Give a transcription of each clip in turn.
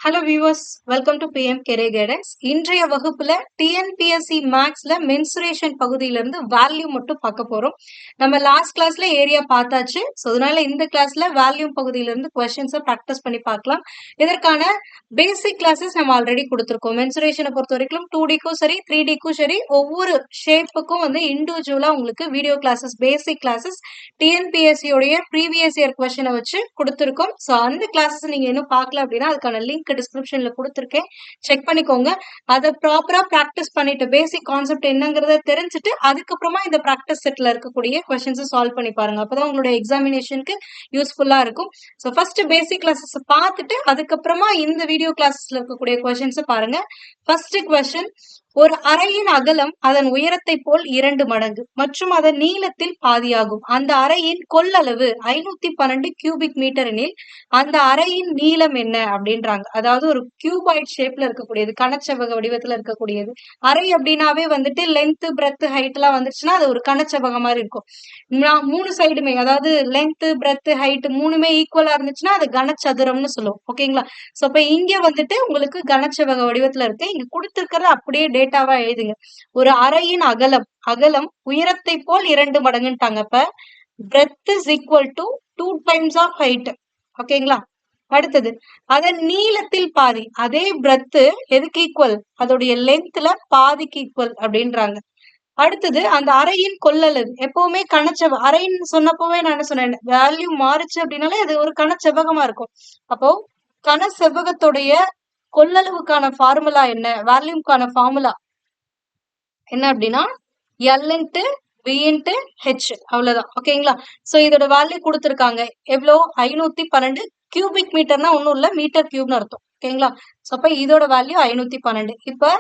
Hello viewers, welcome to PM career guidance. இன்றைய வகுப்புல TNPSC மேக்ஸ்ல மென்சுரேஷன் பகுதியிலிருந்து வேல்யூ மட்டும் பார்க்க போறோம். நம்ம லாஸ்ட் கிளாஸ்ல ஏரியா பார்த்தாச்சு. ஸோ அதனால இந்த கிளாஸ்ல வேல்யூ பகுதியிலிருந்து கொஸ்டின்ஸை ப்ராக்டிஸ் பண்ணி பார்க்கலாம். இதற்கான பேசிக் கிளாஸஸ் நம்ம ஆல்ரெடி கொடுத்துருக்கோம். மென்சுரேஷனை பொறுத்த வரைக்கும் 2Dக்கும் சரி 3Dக்கும் சரி ஒவ்வொரு ஷேப்புக்கும் வந்து இண்டிவிஜுவலா உங்களுக்கு வீடியோ கிளாஸஸ், பேசிக் கிளாஸஸ் டிஎன்பிஎஸ்சியோடைய ப்ரீவியஸ் இயர் கொஸ்டினை வச்சு கொடுத்துருக்கோம். ஸோ அந்த கிளாஸஸ் நீங்க இன்னும் பார்க்கல அப்படின்னா அதுக்கான லிங்க் டிஸ்கிரிப்ஷன்ல கொடுத்துருக்கேன், செக் பண்ணிக்கோங்க. அதை ப்ராப்பரா பிராக்டிஸ் பண்ணிட்டு பேசிக் கான்செப்ட் என்னங்கறத தெரிஞ்சுட்டு அதுக்கப்புறமா இந்த பிராக்டிஸ் செட்ல இருக்கக்கூடிய கொஸ்டின்ஸ் சால்வ் பண்ணி பாருங்க. அப்பதான் உங்களுடைய எக்ஸாமினேஷனுக்கு யூஸ்ஃபுல்லா இருக்கும். ஸோ ஃபர்ஸ்ட் பேசிக் கிளாஸஸ் பார்த்துட்டு அதுக்கப்புறமா இந்த வீடியோ கிளாஸஸ்ல இருக்கக்கூடிய கொஸ்டின்ஸ் பாருங்க. ஃபர்ஸ்ட் கொஸ்டின், ஒரு அறையின் அகலம் அதன் உயரத்தை போல் 2 மடங்கு மற்றும் அதன் நீளத்தில் பாதியாகும். அந்த அறையின் கொள்ளளவு 512 கியூபிக் மீட்டர் எனில் அந்த அறையின் நீளம் என்ன அப்படின்றாங்க. அதாவது ஒரு கியூபாய்ட் ஷேப்ல இருக்கக்கூடியது, கனச்செவ்வக வடிவத்துல இருக்கக்கூடியது. அறை அப்படின்னாவே வந்துட்டு லென்த், பிரெத், ஹைட் எல்லாம் வந்துச்சுன்னா அது ஒரு கனச்செவ்வக மாதிரி இருக்கும். 3 சைடுமே, அதாவது லென்த், பிரெத், ஹைட் மூணுமே ஈக்குவலா இருந்துச்சுன்னா அது கனச்சதுரம்னு சொல்லுவோம். ஓகேங்களா? சோ இப்ப இங்க வந்துட்டு உங்களுக்கு கனச்செவ்வக வடிவத்துல இருக்கு. இங்க கொடுத்திருக்கிறத அப்படியே டேட்டாவா எழுதுங்க. ஒரு அறையின் அகலம் உயரத்தை போல் 2 மடங்குட்டாங்க. அப்ப breadth is equal to 2 times of height. ஓகேங்களா? அடுத்தது அதன் நீளத்தில் பாதி. அதே பிரெத் எதுக்கு ஈக்குவல்? அதோடைய லென்த்ல பாதிக்கு ஈக்குவல் அப்படின்றாங்க. அடுத்தது அந்த அறையின் கொள்ளளவு. எப்பவுமே அறைன்னு சொன்னப்பவே நான் என்ன சொன்னேன், வேல்யூ மாறுச்சு அப்படின்னாலே அது ஒரு கனச்செவ்வகமா இருக்கும். அப்போ கனசெவ்வகத்துடைய கொள்ளளவுக்கான ஃபார்முலா என்ன, வேல்யூக்கான ஃபார்முலா என்ன அப்படின்னா L into V into H, அவ்வளவுதான். ஓகேங்களா? சோ இதோட வேல்யூ கொடுத்திருக்காங்க. எவ்வளோ? 512 கியூபிக் மீட்டர்னா ஒன்னும் இல்ல, மீட்டர் கியூப்னு அர்த்தம். ஓகேங்களா? சோ அப்ப இதோட வேல்யூ 512. இப்ப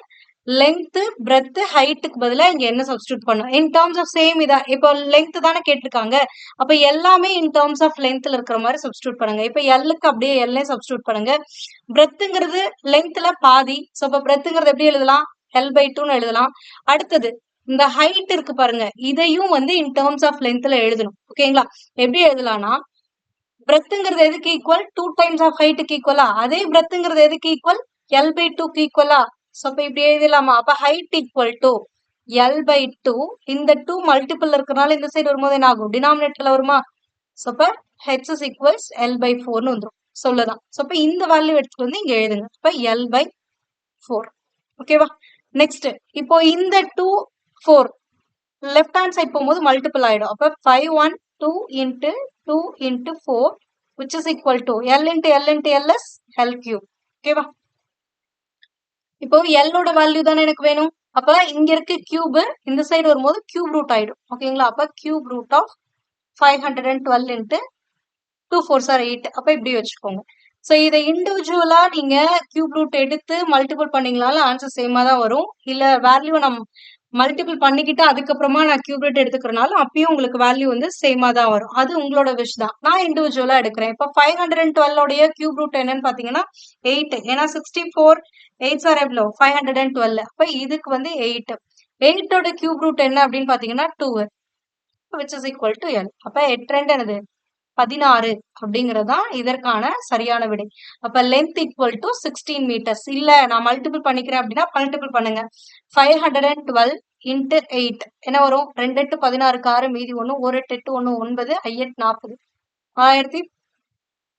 லென்த், பிரெத், ஹைட்டுக்கு பதிலா இங்க என்ன சப்ஸ்டியூட் பண்ணும்? இன் டர்ம்ஸ் ஆஃப் சேம் இதா. இப்போ லென்த் தானே கேட்டிருக்காங்க, அப்ப எல்லாமே இன் டர்ம்ஸ் ஆஃப் லென்த்ல இருக்கிற மாதிரி சப்ஸ்டியூட் பண்ணுங்க. இப்ப எல்லுக்கு அப்படியே எல்லே சப்ஸ்டியூட் பண்ணுங்க. பிரெத்துங்கிறது லென்த்ல பாதி. சோ இப்ப பிரெத்துங்கிறது எப்படி எழுதலாம்? L/2ன்னு எழுதலாம். அடுத்தது இந்த ஹைட் இருக்கு பாருங்க, இதையும் வந்து இன் டர்ம்ஸ் ஆஃப் லென்த்ல எழுதணும். ஓகேங்களா? எப்படி எழுதலாம்னா, பிரெத்துங்கிறது எதுக்கு ஈக்குவல்? 2 டைம்ஸ் ஆஃப் ஹைட்டுக்கு ஈக்குவலா? அதே பிரெத்துங்கிறது எதுக்கு ஈக்குவல்? L/2க்கு ஈக்குவலா? சோ அப்ப இப்படி எழுதலாமா? அப்ப ஹைட் ஈக்குவல் டு L/2. இந்த 2 மல்டிபிள் இருக்கிறனால இந்த சைடு வரும்போது என்ன ஆகும்? டினாமினேட்டர்ல வருமா? சோ அப்ப H is equals L/4ன்னு வந்துடும். சொல்லலாம். சோ அப்ப இந்த வேல்யூ எடுத்துட்டு வந்து இங்க எழுதுங்க. அப்ப L/4. ஓகேவா? நெக்ஸ்ட், இப்போ இந்த 2, 4 லெஃப்ட் ஹேண்ட் சைட் போகும்போது மல்டிபிள் ஆயிடும். அப்ப 512 into 2 into 4 which is equal to L into L into L is L cube. ஓகேவா? இப்போ L ஓட வேல்யூ தானே எனக்கு வேணும். அப்ப இங்க இருக்கு கியூப், இந்த சைடு வரும்போது கியூப் ரூட் ஆயிடும். ஓகேங்களா? அப்ப cube root of 512 into 2 4s are 8. அப்ப இப்படி வச்சுக்கோங்க. சோ இதை இண்டிவிஜுவலா நீங்க கியூப் ரூட் எடுத்து மல்டிபிள் பண்ணீங்கனாலும் ஆன்சர் சேமா தான் வரும். இல்ல வேல்யூ நம்ம மல்டிபிள் பண்ணிக்கிட்டு அதுக்கப்புறமா நான் கியூப் ரூட் எடுத்துக்கிறனாலும் அப்பயும் உங்களுக்கு வேல்யூ வந்து சேமா தான் வரும். அது உங்களோட விஷ் தான். நான் இண்டிவிஜுவலா எடுக்கிறேன். இப்ப 512 உடைய கியூப் ரூட் என்னன்னு பாத்தீங்கன்னா 8. ஏன்னா 64 8s are எவ்வளோ? 512. அப்ப இதுக்கு வந்து 8. 8 ஓட கியூப் ரூட் என்ன அப்படின்னு பாத்தீங்கன்னா 2, which is equal to L. அப்ப 8 2 என்னது? 16 அப்படிங்கறதா இதற்கான சரியான விடை. அப்ப லென்த் ஈக்குவல் டு 16 மீட்டர்ஸ். இல்ல நான் மல்டிபிள் பண்ணிக்கிறேன் அப்படின்னா மல்டிபிள் பண்ணுங்க. 512 into 8 என்ன வரும்? 2 8 16க்கு 6, மீதி 1, 1 8 8 1 9, 5 8 40,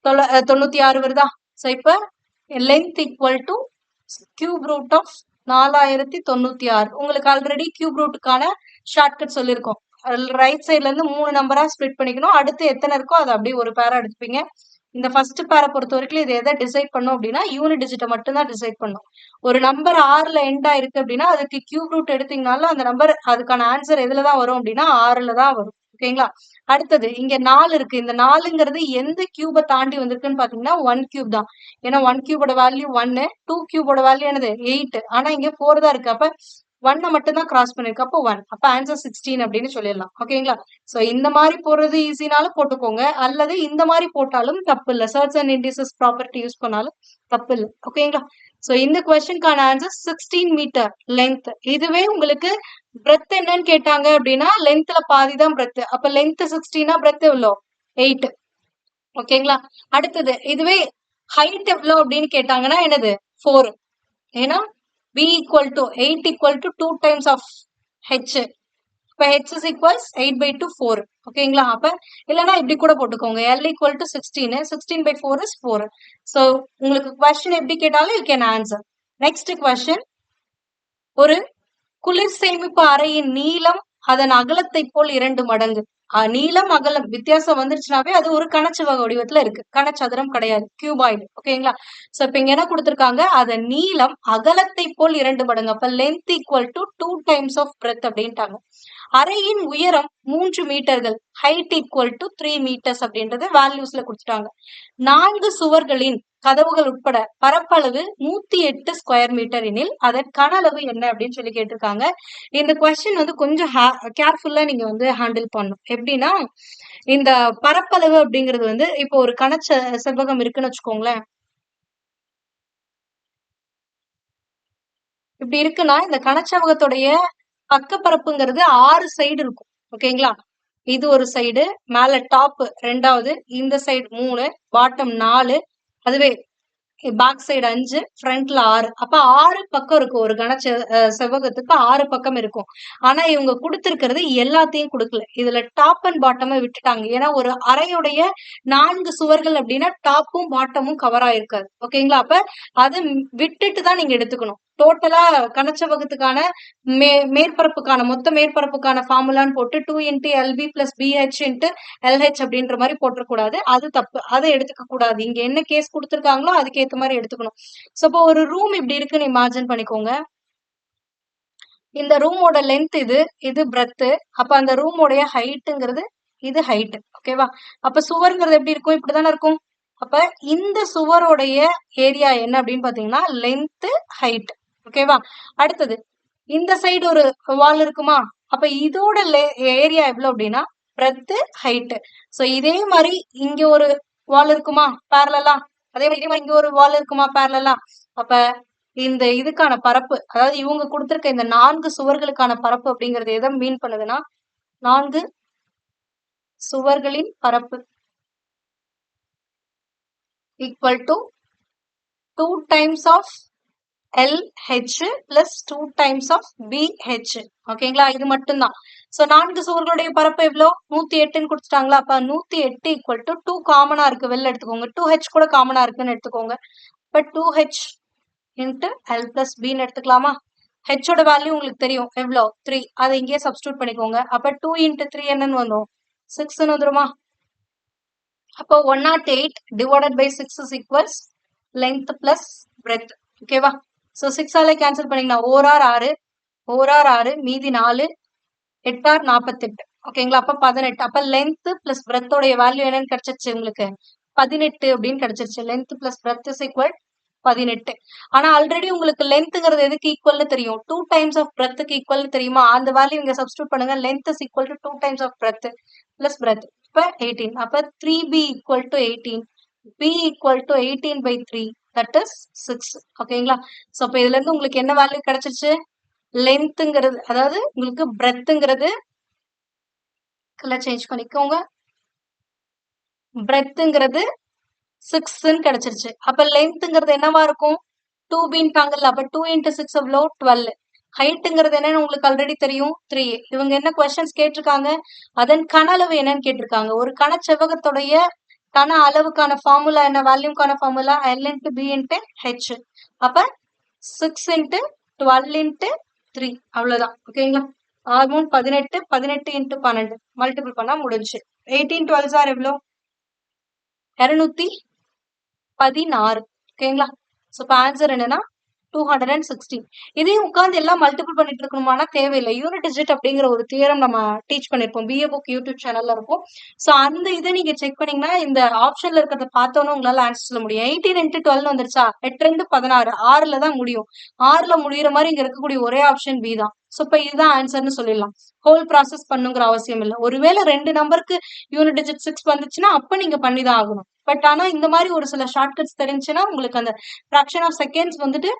1096 வருதா? சோ இப்ப length equal to cube root of 4096. உங்களுக்கு ஆல்ரெடி கியூப் ரூட்டுக்கான ஷார்ட்கட் சொல்லியிருக்கோம். ரைட் சைட்ல இருந்து 3 நம்பரா ஸ்பிளிட் பண்ணிக்கணும். அடுத்து எத்தனை இருக்கோ அதை அப்படியே ஒரு பேரா எடுத்துப்பீங்க. இந்த ஃபர்ஸ்ட் பேரை பொறுத்த வரைக்கும் இது எதை டிசைட் பண்ணும் அப்படின்னா யூனிட் டிஜிட்டை மட்டும் தான் டிசைட் பண்ணும். ஒரு நம்பர் 6ல எண்ட் ஆயிருக்கு அப்படின்னா அதுக்கு கியூப் ரூட் எடுத்தீங்கனாலும் அந்த நம்பர் அதுக்கான ஆன்சர் எதுல தான் வரும் அப்படின்னா 6ல தான் வரும். ஓகேங்களா? அடுத்தது இங்க 4 இருக்கு. இந்த 4ங்கிறது எந்த கியூபை தாண்டி வந்திருக்குன்னு பாத்தீங்கன்னா 1 கியூப் தான். ஏன்னா 1 கியூபோட வேல்யூ 1, 2 கியூபோட வேல்யூ என்னது? 8. ஆனா இங்க 4 தான் இருக்கு. அப்ப 1 மட்டும் தான் கிராஸ் பண்ணிருக்கு. அப்போ 1. அப்ப ஆன்சர் 16 அப்படின்னு சொல்லிடலாம். ஓகேங்களா? சோ இந்த மாதிரி போடுறது ஈஸினாலும் போட்டுக்கோங்க, அல்லது இந்த மாதிரி போட்டாலும் தப்பு இல்ல. Surds and indices property use பண்ணாலும் தப்பு இல்ல. ஓகேங்களா? சோ இந்த கொஸ்டினுக்கான ஆன்சர் 16 மீட்டர் லென்த். இதுவே உங்களுக்கு பிரெத் என்னன்னு கேட்டாங்க அப்படின்னா லென்த்ல பாதி தான் பிரெத். அப்ப லென்த் 16னா பிரெத் எவ்வளோ? 8. ஓகேங்களா? அடுத்தது இதுவே ஹைட் எவ்வளவு அப்படின்னு கேட்டாங்கன்னா என்னது 4. ஏன்னா b equal to 8 equal to 2 times of h. இப்ப h is equals 8/2 4. ஓகேங்களா? அப்ப இல்லைன்னா இப்படி கூட போட்டுக்கோங்க. l equal to 16. 16/4 is 4. So உங்களுக்கு question எப்படி கேட்டாலும் you can answer. Next question. ஒரு குளிர் சேமிப்பு அறையின் நீளம் அதன் அகலத்தை போல் 2 மடங்கு. நீளம் அகலம் வித்தியாசம் வந்துருச்சுனாவே அது ஒரு கனச்செவ்வக வடிவத்துல இருக்கு. கனச்சதுரம் கிடையாது, கியூபாய்டு. ஓகேங்களா? சோ இப்ப இங்க என்ன கொடுத்திருக்காங்க, அதன் நீளம் அகலத்தை போல் 2 மடங்கு. அப்ப length equal to 2 times of breadth அப்படின்ட்டாங்க. அறையின் உயரம் 3 மீட்டர்கள், ஹைட் ஈக்குவல் டு 3 மீட்டர்ஸ் அப்படின்றத வேல்யூஸ்ல கொடுத்துட்டாங்க. 4 சுவர்களின் கதவுகள் உட்பட பரப்பளவு 108 ஸ்கொயர் மீட்டர் எனில் அதன் கன அளவு என்ன அப்படின்னு சொல்லி கேட்டிருக்காங்க. இந்த கொஸ்டின் வந்து கொஞ்சம் கேர்ஃபுல்லா நீங்க வந்து ஹேண்டில் பண்ணும். எப்படின்னா, இந்த பரப்பளவு அப்படிங்கிறது வந்து இப்போ ஒரு செவ்வகம் இருக்குன்னு வச்சுக்கோங்களேன். இப்படி இருக்குன்னா இந்த கனச்செவ்வகத்துடைய பக்கப்பரப்புங்கிறது 6 சைடு இருக்கும். ஓகேங்களா? இது ஒரு சைடு, மேல டாப் 2வது, இந்த சைடு 3, பாட்டம் 4, அதுவே பேக் சைடு 5, ஃப்ரண்ட்ல 6. அப்ப 6 பக்கம் இருக்கும். ஒரு செவ்வகத்துக்கு 6 பக்கம் இருக்கும். ஆனா இவங்க கொடுத்திருக்கிறது எல்லாத்தையும் கொடுக்கல. இதுல டாப் அண்ட் பாட்டமை விட்டுட்டாங்க. ஏன்னா ஒரு அறையுடைய 4 சுவர்கள் அப்படின்னா டாப்பும் பாட்டமும் கவர் ஆயிருக்காது. ஓகேங்களா? அப்ப அதை விட்டுட்டு தான் நீங்க எடுத்துக்கணும். டோட்டலா கனச்செவ்வகத்துக்கான மேற்பரப்புக்கான மொத்த மேற்பரப்புக்கான ஃபார்முலான்னு போட்டு 2 × LB + BH × LH அப்படின்ற மாதிரி போட்டுறக்கூடாது. அது தப்பு. அதை எடுத்துக்க கூடாது. இங்க என்ன கேஸ் கொடுத்திருக்காங்களோ அதுக்கு ஏத்த மாதிரி எடுத்துக்கணும். சோ இப்போ ஒரு ரூம் இப்படி இருக்குன்னு இமேஜின் பண்ணிக்கோங்க. இந்த ரூமோட லென்த் இது பிரெத். அப்ப அந்த ரூமோடைய ஹைட்டுங்கிறது இது ஹைட். ஓகேவா? அப்ப சுவர்ங்கிறது எப்படி இருக்கும், இப்படிதானே இருக்கும். அப்ப இந்த சுவரோடைய ஏரியா என்ன அப்படின்னு பாத்தீங்கன்னா லென்த், ஹைட். ஓகேவா? அடுத்தது இந்த சைடு ஒரு வால் இருக்குமா, அப்ப இதோட ஏரியா எவ்வளவு அப்படின்னா பிரெத், ஹைட். சோ இதே மாதிரி இங்க ஒரு வால் இருக்குமா பேரலா, அதே மாதிரி இங்க ஒரு வால் இருக்குமா பேரலா. அப்ப இந்த இதுக்கான பரப்பு, அதாவது இவங்க கொடுத்திருக்க இந்த 4 சுவர்களுக்கான பரப்பு அப்படிங்கறது எதை மீன் பண்ணுதுன்னா 4 சுவர்களின் பரப்பு equal to 2 times of LH plus 2 times of BH. ஓகேங்களா? இது மட்டும்தான். சோ 4 சுவர்களுடைய பரப்பு எவ்வளோ 108ன்னு கொடுத்துட்டாங்களா. அப்ப 108 equal to 2 காமனா இருக்கு, வெளில எடுத்துக்கோங்க. 2H கூட காமனா இருக்குன்னு எடுத்துக்கோங்க. இப்ப 2H into L plus B ன்னு எடுத்துக்கலாமா? H ஓட வேல்யூ உங்களுக்கு தெரியும் எவ்வளோ 3. அதை இங்கே சப்ஸ்டியூட் பண்ணிக்கோங்க. அப்ப 2 × 3 என்னன்னு வந்தோம் 6ன்னு வந்துருமா? அப்போ 108 divided by 6 is equals length plus breadth. ஓகேவா? சோ 6ஆல கேன்சல் பண்ணீங்கன்னா 6 6 மீதி 4 8 48. ஓகேங்களா? அப்ப 18. அப்ப லென்த் பிளஸ் பிரெத்தோடைய வேல்யூ என்னன்னு கிடைச்சிருச்சு உங்களுக்கு 18 அப்படின்னு கிடைச்சிருச்சு. Length plus breadth is equal 18. ஆனா ஆல்ரெடி உங்களுக்கு லென்த்ங்கிறது எதுக்கு ஈக்குவல்னு தெரியும், 2 டைம்ஸ் ஆஃப் பிரெத்துக்கு ஈக்குவல்னு தெரியுமா? அந்த வேல்யூ இங்க சப்ஸ்டியூட் பண்ணுங்க. Length is equal to 2 times of breadth plus breadth. இப்ப 18. அப்ப 3B equal to 18. B equal to 18/3. That is 6. ஓகேங்களா? சோ அப்ப இதுல இருந்து உங்களுக்கு என்ன வேல்யூ கிடைச்சிருச்சு, லென்த்ங்கிறது, அதாவது உங்களுக்கு பிரெத்ங்கிறது கலர் சேஞ்ச் பண்ணிக்கோங்க, பிரெத்ங்கிறது 6ன்னு கிடைச்சிருச்சு. அப்ப லென்த்ங்கிறது என்னவா இருக்கும் 2Bன்ட்டாங்கல்ல. அப்ப 2 × 6 எவ்வளோ 12. ஹைட்டுங்கிறது என்னன்னு உங்களுக்கு ஆல்ரெடி தெரியும் 3. இவங்க என்ன கொஸ்டின்ஸ் கேட்டிருக்காங்க, அதன் கன அளவு என்னன்னு கேட்டிருக்காங்க. ஒரு கனச்செவ்வகத்துடைய கன அளவுக்கான ஃபார்முலா என்ன, வேல்யூக்கான ஃபார்முலா L × B × H. அப்ப 6 × 12 × 3 அவ்வளவுதான். ஓகேங்களா? ஆல்மோஸ்ட் 18 × 12 மல்டிபிள் பண்ணா முடிஞ்சு. 18 12 ஆர் எவ்வளோ 216. ஓகேங்களா? சோ இப்ப ஆன்சர் என்னன்னா 216. இதையும் உட்கார்ந்து எல்லாம் மல்டிபிள் பண்ணிட்டு இருக்கணுமானா தேவையில்லை. யூனிட் டிஜிட் அப்படிங்கிற ஒரு தியரம் நம்ம டீச் பண்ணிருப்போம், BA புக் யூடியூப் சேனல்ல இருக்கும். சோ அந்த இதை நீங்க செக் பண்ணீங்கன்னா இந்த ஆப்ஷன்ல இருக்கிறத பார்த்தோன்னு உங்களால ஆன்சர் சொல்ல முடியும். 18 × 12 வந்துருச்சா, 8 2 16, 6ல தான் முடியும். 6ல முடியிற மாதிரி இங்க இருக்கக்கூடிய ஒரே ஆப்ஷன் B தான். சோ இப்ப இதுதான் ஆன்சர்னு சொல்லிடலாம். ஹோல் ப்ராசஸ் பண்ணுங்கிற அவசியம் இல்லை. ஒருவேளை 2 நம்பருக்கு யூனிட் டிஜிட் 6 வந்துச்சுன்னா அப்ப நீங்க பண்ணிதான் ஆகணும். பட் ஆனா இந்த மாதிரி ஒரு சில ஷார்ட்கட்ஸ் தெரிஞ்சுன்னா உங்களுக்கு அந்த ஃபிராக்ஷன் ஆஃப் செகண்ட்ஸ் வந்துட்டு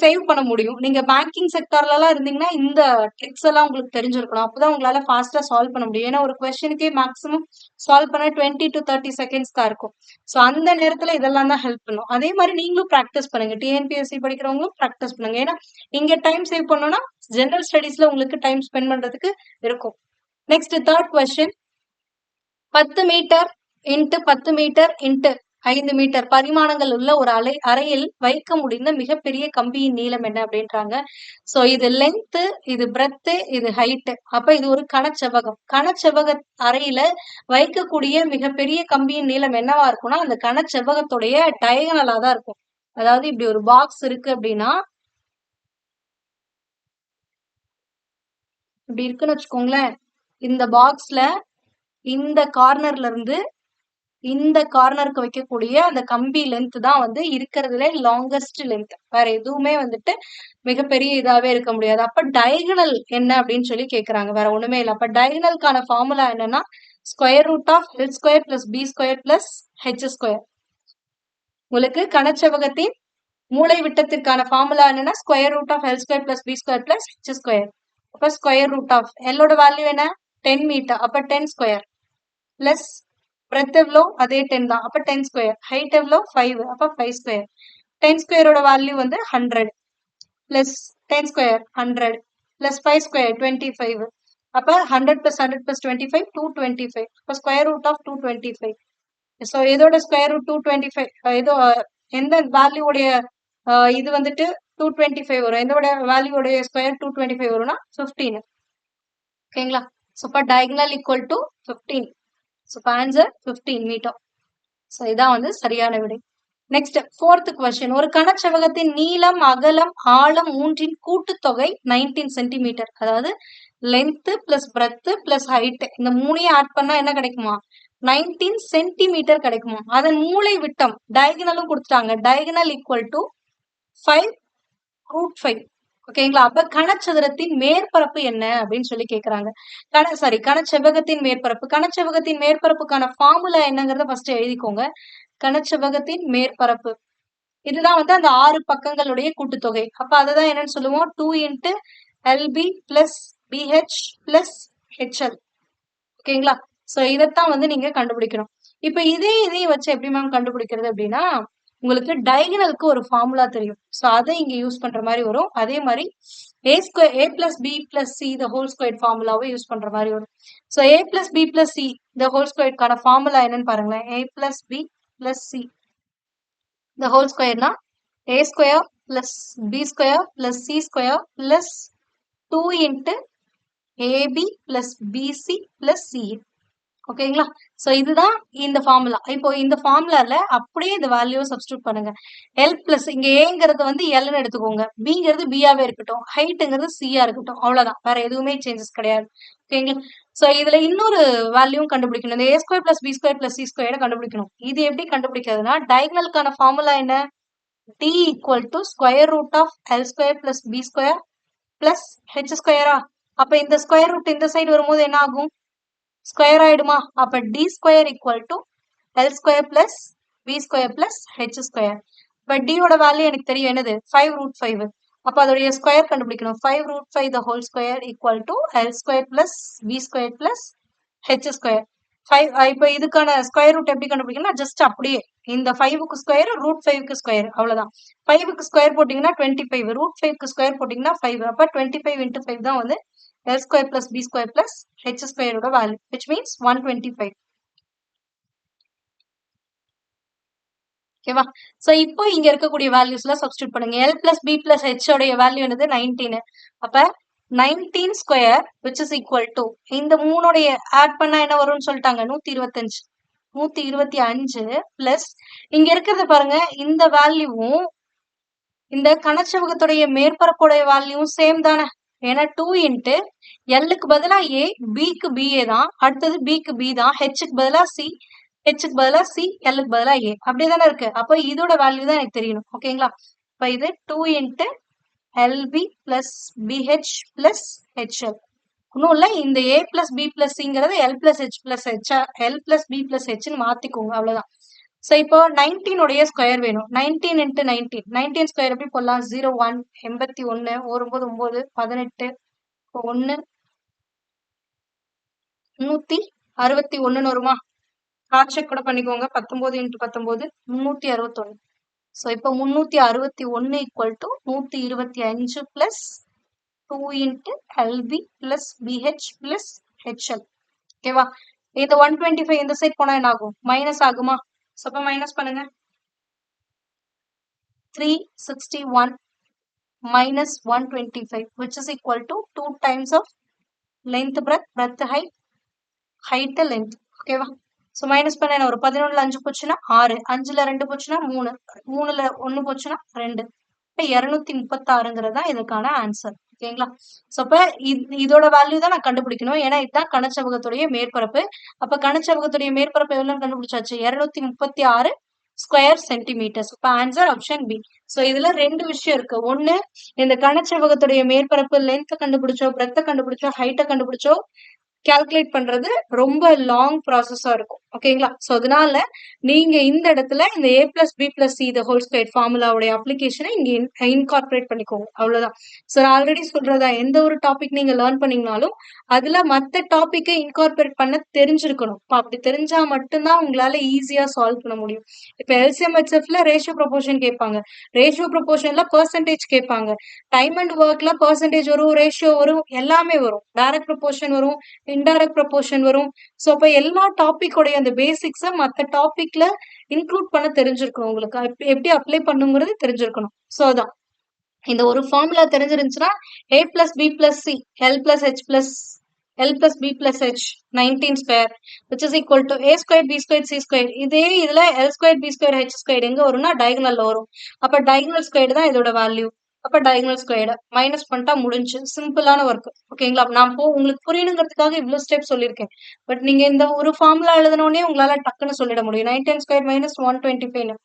சேவ் பண்ண முடியும். நீங்க பேங்கிங் செக்டார்லலாம் இருந்தீங்கன்னா, இந்த ட்ரிக்ஸ் எல்லாம் உங்களுக்கு தெரிஞ்சிருக்கணும். அப்பதான் உங்களால ஃபாஸ்ட்டா சால்வ் பண்ண முடியும். ஏன்னா ஒரு கொஸ்டினுக்கே மேக்ஸிமம் சால்வ் பண்ண 20 to 30 செகண்ட்ஸ் தான் இருக்கும். ஸோ அந்த நேரத்துல இதெல்லாம் தான் ஹெல்ப் பண்ணும். அதே மாதிரி நீங்களும் பிராக்டிஸ் பண்ணுங்க. டிஎன்பிஎஸ்சி படிக்கிறவங்களும் பிராக்டிஸ் பண்ணுங்க. ஏன்னா இங்க டைம் சேவ் பண்ணோம்னா ஜெனரல் ஸ்டடீஸ்ல உங்களுக்கு டைம் ஸ்பெண்ட் பண்றதுக்கு இருக்கும். Next third question, 10 metre into 10 metre into 5 metre பரிமாணங்கள் உள்ள ஒரு அறையில் வைக்க முடிந்த மிகப்பெரிய கம்பியின் நீளம் என்ன அப்படின்றாங்க. சோ இது லென்த், இது பிரெத், இது ஹைட். அப்ப இது ஒரு கனச்செவ்வகம். கனச்செவ்வக அறையில வைக்கக்கூடிய மிகப்பெரிய கம்பியின் நீளம் என்னவா இருக்கும்னா அந்த கனச்செவ்வகத்துடைய டயகனலா தான் இருக்கும். அதாவது இப்படி ஒரு பாக்ஸ் இருக்கு அப்படின்னா இப்படி இருக்குன்னு வச்சுக்கோங்களேன். இந்த பாக்ஸ்ல இந்த கார்னர்ல இருந்து இந்த கார்னருக்கு வைக்கக்கூடிய அந்த கம்பி லென்த் தான் வந்து இருக்கிறதுல லாங்கஸ்ட் லென்த். வேற எதுவுமே வந்துட்டு மிகப்பெரிய இதாவே இருக்க முடியாது. அப்ப டயகனல் என்ன அப்படின்னு சொல்லி கேக்குறாங்க. வேற ஒண்ணுமே இல்லை. அப்ப டயகனலுக்கான ஃபார்முலா என்னன்னா square root of L square plus B square plus H square. உங்களுக்கு கனச்செவ்வகத்தின் மூளை விட்டத்திற்கான ஃபார்முலா என்னன்னா square root of L square plus B square plus H square. அப்ப ஸ்கொயர் ரூட் ஆஃப் எல்லோட வேல்யூ என்ன 10 மீட்டர். அப்ப 10 ஸ்கொயர் பிளஸ் பிரெத் எவ்வளோ அதே 10 தான். அப்ப 10 ஸ்கொயர். ஹைட் எவ்வளோ 5. அப்ப 5 ஸ்கொயர். 10 ஸ்கொயரோட வேல்யூ வந்து 100 பிளஸ் 10 ஸ்கொயர் 100 பிளஸ் 5 ஸ்கொயர் 25. அப்ப 100 பிளஸ் 100 பிளஸ் 25 225. அப்ப ஸ்கொயர் ரூட் ஆஃப் 225. ஸோ இதோட ஸ்கொயர் ரூட் 225 ஏதோ எந்த வேல்யூடைய இது வந்துட்டு 225 வரும். எந்தோட வேல்யூடைய ஸ்கொயர் 225 வரும்னா 15. ஓகேங்களா? ஸோ இப்போ diagonal equal to 15. So answer 15 metre. So இதான் வந்து சரியான விடை. நெக்ஸ்ட் ஃபோர்த் கொஸ்டின், ஒரு கனச்செவ்வகத்தின் நீளம், அகலம், ஆழம் மூன்றின் கூட்டுத்தொகை 19 சென்டிமீட்டர். அதாவது length plus breadth plus height இந்த மூணையும் ஆட் பண்ணா என்ன கிடைக்குமா 19 சென்டிமீட்டர் கிடைக்குமா. அதன் மூளை விட்டம் டயகனலும் கொடுத்துட்டாங்க. Diagonal equal to 5 root 5. ஓகேங்களா? அப்ப கனச்சதுரத்தின் மேற்பரப்பு என்ன அப்படின்னு சொல்லி கேக்குறாங்க. கனச்செவ்வகத்தின் மேற்பரப்பு. கனச்செவ்வகத்தின் மேற்பரப்புக்கான ஃபார்முலா என்னங்கிறத ஃபர்ஸ்ட் எழுதிக்கோங்க. கனச்செவ்வகத்தின் மேற்பரப்பு இதுதான் வந்து அந்த 6 பக்கங்களுடைய கூட்டுத்தொகை. அப்ப அதுதான் என்னன்னு சொல்லுவோம் 2 into LP plus pH plus HL. ஓகேங்களா? சோ இதைத்தான் வந்து நீங்க கண்டுபிடிக்கணும். இப்ப இதையும் வச்சு எப்படி மேம் கண்டுபிடிக்கிறது அப்படின்னா உங்களுக்கு டயகனலுக்கு ஒரு ஃபார்முலா தெரியும். சோ அதை இங்க யூஸ் பண்ற மாதிரி வரும். அதே மாதிரி a square a plus B plus C the whole square ஃபார்முலாவை யூஸ் பண்ற மாதிரி வரும். So a plus B plus C the whole ஸ்கொயருக்கான ஃபார்முலா என்னன்னு பாருங்களேன். a plus B plus C the whole ஸ்கொயர்னா a square plus B square plus C square plus 2 into AB plus BC plus C. ஓகேங்களா? So இதுதான் இந்த formula. இப்போ இந்த ஃபார்முலால அப்படியே இந்த வேல்யூவை சப்ஸ்டிட்யூட் பண்ணுங்க. எல் பிளஸ் இங்க ஏங்கிறது வந்து எல்னு எடுத்துக்கோங்க. பிங்கிறது பியாவே இருக்கட்டும். ஹைட்ங்கிறது சியா இருக்கட்டும். அவ்வளவுதான். வேற எதுவுமே சேஞ்சஸ் கிடையாது. ஓகேங்களா? சோ இதுல இன்னொரு வேல்யூவும் கண்டுபிடிக்கணும். இந்த A square plus B square plus C square கண்டுபிடிக்கணும். இது எப்படி கண்டுபிடிக்கிறதுனா டயகனலுக்கான ஃபார்முலா என்ன D equal to square root of L square plus B square plus H ஸ்கொயரா. அப்ப இந்த ஸ்கொயர் ரூட் இந்த சைடு வரும்போது என்ன ஆகும் ஸ்கொயர் ஆயிடுமா. அப்ப D square equal to L square plus B square plus H square. இப்ப டியோட வேல்யூ எனக்கு தெரியும் என்னது 5 ரூட் 5. அப்ப அதோடைய ஸ்கொயர் கண்டுபிடிக்கணும். 5 root 5 the whole square equal to L square plus B square plus H square. 5 இப்ப இதுக்கான ஸ்கொயர் ரூட் எப்படி கண்டுபிடிக்கணும் ஜஸ்ட் அப்படியே இந்த 5க்கு ஸ்கொயர் ரூட் 5க்கு ஸ்கொயர் அவ்வளவுதான். 5க்கு ஸ்கொயர் போட்டீங்கன்னா 25. ரூட் 5க்கு ஸ்கொயர் போட்டீங்கன்னா 5. அப்ப 25 இன்ட்டு 5 தான் வந்து L square plus B square plus H square ஓட value, which means 125. ஓகேவா? சோ இப்போ இங்க இருக்கக்கூடிய வேல்யூஸ்ல சப்ஸ்டிட்யூட் பண்ணுங்க. L plus B plus H உடைய வேல்யூ என்னது 19. அப்ப 19 square which is equal to இந்த மூணுடைய ஆட் பண்ணா என்ன வரும்னு சொல்லிட்டாங்க 125. 125 பிளஸ் இங்க இருக்கிறத பாருங்க இந்த வேல்யூவும் இந்த கனச்செவ்வகத்துடைய மேற்பரப்புடைய வேல்யூவும் சேம் தானே. ஏன்னா 2 இன்ட்டு எல்லுக்கு பதிலா ஏ பிக்கு பிஏ தான், அடுத்தது பிக்கு பி தான், ஹெச்சுக்கு பதிலா சி, ஹெச்சுக்கு பதிலா சி, எல்லுக்கு பதிலா ஏ அப்படியே தானே இருக்கு. அப்போ இதோட வேல்யூ தான் எனக்கு தெரியணும். ஓகேங்களா? இப்போ இது 2 into LP plus pH plus H L. ஒன்றும் இல்லை, இந்த ஏ பிளஸ் பி பிளஸ் சிங்கிறத L plus H plus H L plus B plus ஹெச்னு மாத்திக்கோங்க அவ்வளவுதான். சோ இப்போ 19 உடைய ஸ்கொயர் வேணும். 19 into 19. 19 ஸ்கொயர் எப்படி போடலாம்? 0, 1, 81, 9, 9, 18, 1, 361 வருமா? கிராஸ் செக் கூட பண்ணிக்கோங்க. 19 into 19, 361. சோ இப்போ 361 equal to 125 plus 2 into LB plus BH plus HL. ஓகேவா? இந்த 125 இந்த சைட் போனா என்ன ஆகும்? மைனஸ் ஆகுமா? சோ அப்ப மைனஸ் பண்ணுங்க. 361 minus 125 which is equal to 2 times of length breadth, breadth height, height length. ஓகேவா? சோ மைனஸ் பண்ண என்ன வரும்? 11ல 5 போச்சுன்னா 6, 5ல 2 போச்சுன்னா 3, 3ல 1 போச்சுன்னா 2. இப்ப 236ங்கிறது தான் இதுக்கான ஆன்சர். ஓகேங்களா? சோ அப்ப இதோட வேல்யூ தான் நான் கண்டுபிடிக்கணும். ஏன்னா இதுதான் கனச்செவ்வகத்துடைய மேற்பரப்பு. அப்ப கனச்செவ்வகத்துடைய மேற்பரப்பு எவ்வளவுன்னு கண்டுபிடிச்சாச்சு? 236 ஸ்கொயர் சென்டிமீட்டர்ஸ். இப்ப ஆன்சர் ஆப்ஷன் பி. சோ இதுல ரெண்டு விஷயம் இருக்கு. ஒண்ணு, இந்த கனச்செவ்வகத்துடைய மேற்பரப்பு லென்த் கண்டுபிடிச்சோ, பிரெத்த கண்டுபிடிச்சோ, ஹைட்ட கண்டுபிடிச்சோ கால்குலேட் பண்றது ரொம்ப லாங் ப்ராசஸா இருக்கும். ஓகேங்களா? சோ அதனால நீங்க இந்த இடத்துல இந்த a plus b plus c the whole squared ஃபார்முலாவுடைய அப்ளிகேஷனை இங்க இன்கார்பரேட் பண்ணிக்கோங்க. அவ்வளவுதான். சோ நான் ஆல்ரெடி சொல்றதா, எந்த ஒரு டாபிக் நீங்க லேர்ன் பண்ணீங்கனாலும் அதுல மத்த டாபிக்கை இன்கார்பரேட் பண்ண தெரிஞ்சிருக்கணும். அப்படி தெரிஞ்சா மட்டும்தான் உங்களால ஈஸியா சால்வ் பண்ண முடியும். இப்ப எல்சிஎம் ஹெச்எஃப்ல ரேஷியோ ப்ரொபோர்ஷன் கேட்பாங்க, ரேஷியோ ப்ரொபோர்ஷன்ல பெர்சன்டேஜ் கேட்பாங்க, டைம் அண்ட் ஒர்க்ல பெர்சன்டேஜ் வரும், ரேஷியோ வரும், எல்லாமே வரும், டைரக்ட் ப்ரொபோர்ஷன் வரும், இன்டைரக்ட் ப்ரொபோர்ஷன் வரும். சோ அப்ப எல்லா டாபிக்கோடைய அந்த பேசிக்ஸ மத்த டாபிக்ல இன்க்ளூட் பண்ண தெரிஞ்சிருக்கணும். உங்களுக்கு எப்படி அப்ளை பண்ணுங்கிறது தெரிஞ்சிருக்கணும். சோ அதான் இந்த ஒரு formula தெரிஞ்சிருந்துச்சுன்னா a plus b plus c l plus h plus l plus b plus h 19 square which is equal to a squared b squared c squared. இதே இதுல l squared b squared h squared எங்க வரும்னா டயகனல்ல வரும். அப்ப diagonal squared தான் இதோட value. அப்ப diagonal squared minus பண்ணிட்டா முடிஞ்சு. சிம்பிளான ஒர்க். ஓகேங்களா? நான் உங்களுக்கு புரியணுங்கிறதுக்காக இவ்வளவு ஸ்டெப் சொல்லியிருக்கேன். பட் நீங்க இந்த ஒரு ஃபார்முலா எழுதினோடனே உங்களால டக்குன்னு சொல்லிட முடியும். 19 ஸ்கொயர் மைனஸ் 125.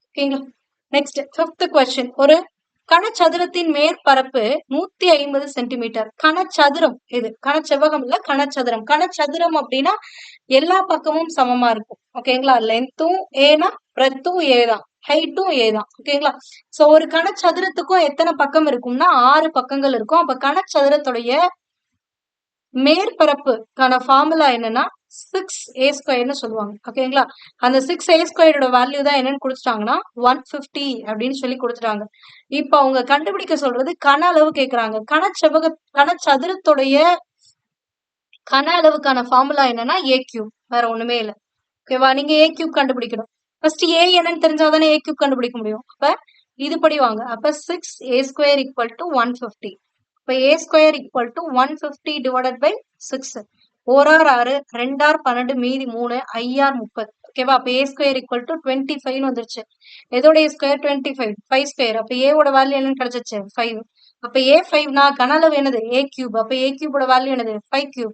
ஓகேங்களா? Next 5th question. ஒரு கனச்சதுரத்தின் மேற்பரப்பு 150 சென்டிமீட்டர். கனச்சதுரம் இது, கனச்செவ்வகம் இல்ல, கனச்சதுரம். கனச்சதுரம் அப்படின்னா எல்லா பக்கமும் சமமா இருக்கும். ஓகேங்களா? லென்த்தும் ஏனா, பிரெத்தும் ஏதான், ஹைட்டும் ஏதான். ஓகேங்களா? சோ ஒரு கனச்சதுரத்துக்கும் எத்தனை பக்கம் இருக்கும்னா 6 பக்கங்கள் இருக்கும். அப்ப கனச்சதுரத்துடைய மேற்பரப்புக்கான ஃபார்முலா என்னன்னா 6a² சொல்லுவாங்க. ஓகேங்களா? அந்த 6a² வேல்யூ தான் என்னன்னு கொடுத்துட்டாங்கன்னா 150 அப்படின்னு சொல்லி கொடுத்துட்டாங்க. இப்ப அவங்க கண்டுபிடிக்க சொல்றது கன அளவு கேக்குறாங்க. கனச்சதுரத்துடைய கன அளவுக்கான ஃபார்முலா என்னன்னா a³. வேற ஒண்ணுமே இல்ல. ஓகேவா? நீங்க a³ கண்டுபிடிக்கணும். ஃபர்ஸ்ட் a என்னன்னு தெரிஞ்சாதானே a³ கண்டுபிடிக்க முடியும். அப்ப இதுபடி வாங்க. அப்ப 6a² equal to 150. இப்ப a² equal to 150 divided by 6. 4 6, 2 12, மீதி 3, 5 30. ஓகேவா? அப்ப a² equal to 25 வந்துருச்சு. எதோட ஸ்கொயர் 25? 5². அப்ப a ஓட வேல்யூ என்னன்னு கிடைச்சிச்சு? 5. அப்ப a5னா கன அளவு என்னது? a³. அப்ப a³ ஓட வேல்யூ என்னது? 5³.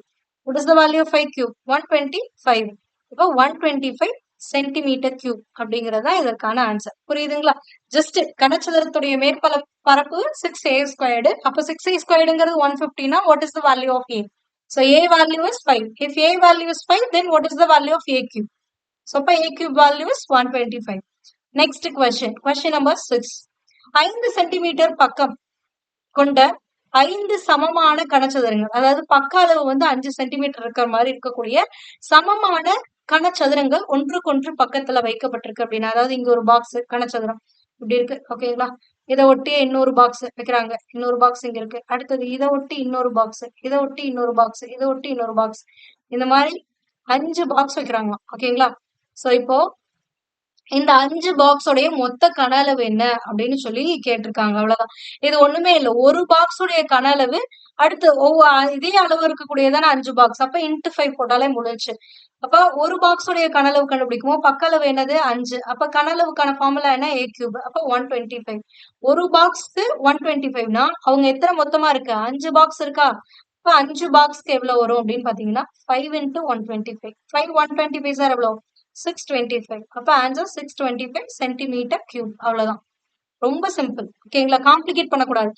What is the value of 5³? 125. இப்போ 125 சென்டிமீட்டர் கியூப் அப்படிங்கறதா இதற்கான ஆன்சர். புரியுதுங்களா? ஜஸ்ட் கனச்சதுரத்துடைய மேற்பரப்பு 6a². அப்ப 6a²ங்கிறது 150னா what is the value of a? So a value is 5. If a value is 5, then what is the value of a³? So a³ value is 125. Next question. Question number 6. 5 centimetre பக்கம் கொண்ட 5 சமமான கனச்சதுரங்கள், அதாவது பக்க அளவு 5 centimetre இருக்கிற மாதிரி இருக்கக்கூடிய சமமான கனச்சதுரங்கள் ஒன்றுக்கொன்று பக்கத்துல வைக்கப்பட்டிருக்கு அப்படின்னா, அதாவது இங்க ஒரு பாக்ஸ் கனச்சதுரம் இப்படி இருக்கு. ஓகேங்களா? இதை ஒட்டி இன்னொரு பாக்ஸ் வைக்கிறாங்க, இன்னொரு பாக்ஸ் இங்க இருக்கு, அடுத்தது இதை ஒட்டி இன்னொரு பாக்ஸ், இதை ஒட்டி இன்னொரு பாக்ஸ், இதை ஒட்டி இன்னொரு பாக்ஸ், இந்த மாதிரி 5 பாக்ஸ் வைக்கிறாங்க. ஓகேங்களா? சோ இப்போ இந்த 5 பாக்ஸோடைய மொத்த கன அளவு என்ன அப்படின்னு சொல்லி கேட்டிருக்காங்க. அவ்வளவுதான். இது ஒண்ணுமே இல்ல. ஒரு பாக்ஸோடைய கன அளவு அடுத்து இதே அளவு இருக்கக்கூடியதான 5 பாக்ஸ். அப்ப இன்ட்டு 5 போட்டாலே முடிஞ்சு. அப்ப ஒரு பாக்ஸோடைய கன அளவு கண்டுபிடிக்குமோ பக்க அளவு என்னது? 5. அப்ப கன அளவுக்கான ஃபார்முலா என்ன? a³. அப்ப 125. ஒரு பாக்ஸ்க்கு 125னா அவங்க எத்தனை மொத்தமா இருக்கு? 5 பாக்ஸ் இருக்கா? அப்ப 5 பாக்ஸ்க்கு எவ்வளவு வரும் அப்படின்னு பாத்தீங்கன்னா 5 into 125. 5 125 சார் எவ்வளவு? 625. அப்ப ஆன்சர் 625 சென்டிமீட்டர் கியூப். அவ்வளவுதான். ரொம்ப சிம்பிள். ஓகேங்களா? காம்ப்ளிகேட் பண்ணக்கூடாது.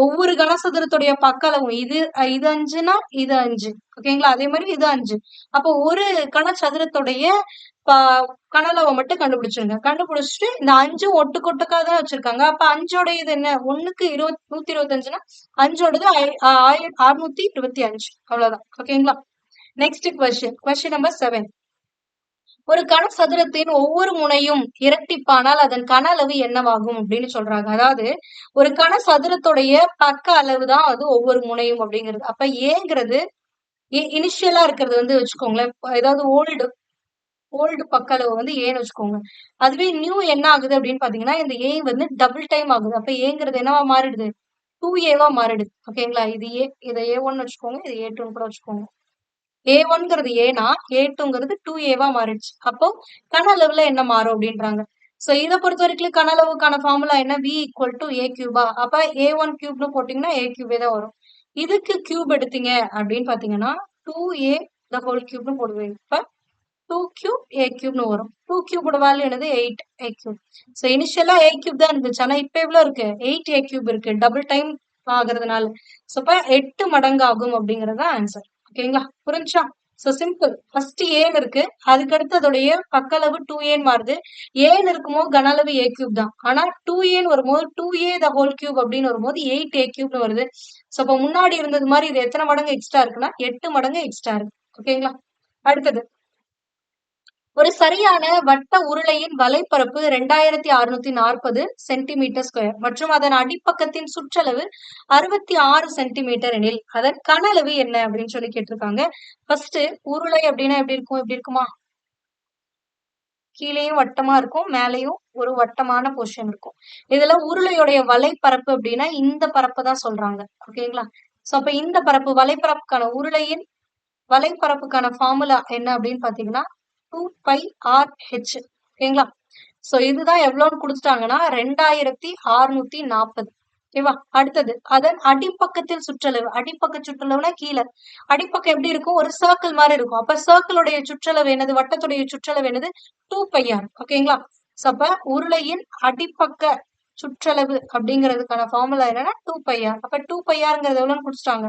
ஒவ்வொரு கனசதுரத்துடைய பக்க அளவும் இது இது 5ன்னா இது 5. ஓகேங்களா? அதே மாரி இது 5. அப்போ ஒரு கனசதுரத்துடைய ப கன அளவ மட்டும் கண்டுபிடிச்சிருங்க. கண்டுபிடிச்சுட்டு இந்த 5ம் ஒட்டுக்கொட்டுக்கா தான் வச்சிருக்காங்க. அப்ப 5ஓட இது என்ன? 1க்கு 125ன்னா 5ஓடது 625. அவ்வளவுதான். ஓகேங்களா? Next question. Question number 7. ஒரு கனசதுரத்தின் ஒவ்வொரு முனையும் இரட்டிப்பானால் அதன் கன அளவு என்னவாகும் அப்படின்னு சொல்றாங்க. அதாவது ஒரு கனசதுரத்துடைய பக்க அளவு தான் அது ஒவ்வொரு முனையும் அப்படிங்கிறது. அப்ப ஏங்கிறது இனிஷியலா இருக்கிறது வந்து வச்சுக்கோங்களேன். ஏதாவது ஓல்டு பக்க அளவு வந்து ஏன்னு வச்சுக்கோங்க. அதுவே நியூ என்ன ஆகுது அப்படின்னு பாத்தீங்கன்னா இந்த ஏ வந்து டபுள் டைம் ஆகுது. அப்ப ஏங்கிறது என்னவா மாறிடுது? 2ஏவா மாறிடுது. ஓகேங்களா? இது ஏ, இதை A1 வச்சுக்கோங்க, இது A2 கூட வச்சுக்கோங்க. A1ங்கிறது ஏனா, A2ங்கிறது 2ஏவா மாறிடுச்சு. அப்போ கன அளவுல என்ன மாறும் அப்படின்றாங்க. சோ இத பொறுத்த வரைக்கும் கன அளவுக்கான ஃபார்முலா என்ன? V equal to A Cuba. அப்ப A1 கியூப்னு போட்டீங்கன்னா A கியூபே தான் வரும். இதுக்கு கியூப் எடுத்தீங்க அப்படின்னு பாத்தீங்கன்னா 2A த ஹோல் கியூப்னு போடுவீங்க. இப்ப 2 கியூப் A கியூப்னு வரும். 2 கியூபோட வேல்யூ என்னது? 8 A கியூப். சோ இனிஷியலா A கியூப் தான் இருந்துச்சு. ஆனா இப்ப எவ்வளவு இருக்கு? 8 A கியூப் இருக்கு. டபுள் டைம் ஆகுறதுனால. சோ இப்ப 8 மடங்கு ஆகும் அப்படிங்கிறது தான் ஆன்சர். ஓகேங்களா? புரிஞ்சா? So simple. ஃபர்ஸ்ட் ஏன்னு இருக்கு. அதுக்கடுத்து அதோடைய பக்களவு 2ஏன்னு மாறுது. ஏன்னு இருக்கும்போது கன அளவு A கியூப் தான். ஆனா 2ஏன்னு வரும்போது 2A த ஹோல் கியூப் அப்படின்னு வரும்போது 8 A கியூப்னு வருது. சோ அப்ப முன்னாடி இருந்தது மாதிரி இது எத்தனை மடங்கு எக்ஸ்ட்ரா இருக்குன்னா 8 மடங்கு எக்ஸ்ட்ரா இருக்கு. ஓகேங்களா? அடுத்தது. ஒரு சரியான வட்ட உருளையின் வலைப்பரப்பு 2640 சென்டிமீட்டர் ஸ்கொயர் மற்றும் அதன் அடிப்பக்கத்தின் சுற்றளவு 66 சென்டிமீட்டர் எனில் அதன் கன அளவு என்ன அப்படின்னு சொல்லி கேட்டிருக்காங்க. ஃபர்ஸ்ட் உருளை அப்படின்னா எப்படி இருக்கும்? எப்படி இருக்குமா? கீழேயும் வட்டமா இருக்கும், மேலேயும் ஒரு வட்டமான போர்ஷன் இருக்கும். இதுல உருளையுடைய வலைப்பரப்பு அப்படின்னா இந்த பரப்பை தான் சொல்றாங்க. ஓகேங்களா? சோ அப்ப இந்த பரப்பு வலைப்பரப்புக்கான உருளையின் வலைப்பரப்புக்கான ஃபார்முலா என்ன அப்படின்னு பாத்தீங்கன்னா 2πRH. ஓகேங்களா? சோ இதுதான் எவ்வளவுன்னு கொடுத்துட்டாங்கன்னா 2640. ஓகேவா? அடுத்தது அதன் அடிப்பக்கத்தில் சுற்றளவு. அடிப்பக்க சுற்றளவுனா கீழே. அடிப்பக்கம் எப்படி இருக்கும்? ஒரு சர்க்கிள் மாதிரி இருக்கும். அப்ப சர்க்கிளுடைய சுற்றளவு என்னது? வட்டத்துடைய சுற்றளவு என்னது? 2πR. ஓகேங்களா? சோ அப்ப உருளையின் அடிப்பக்க சுற்றளவு அப்படிங்கிறதுக்கான ஃபார்முலா என்னன்னா 2πR. அப்ப 2πRங்கிறது எவ்வளவுன்னு குடிச்சிட்டாங்க?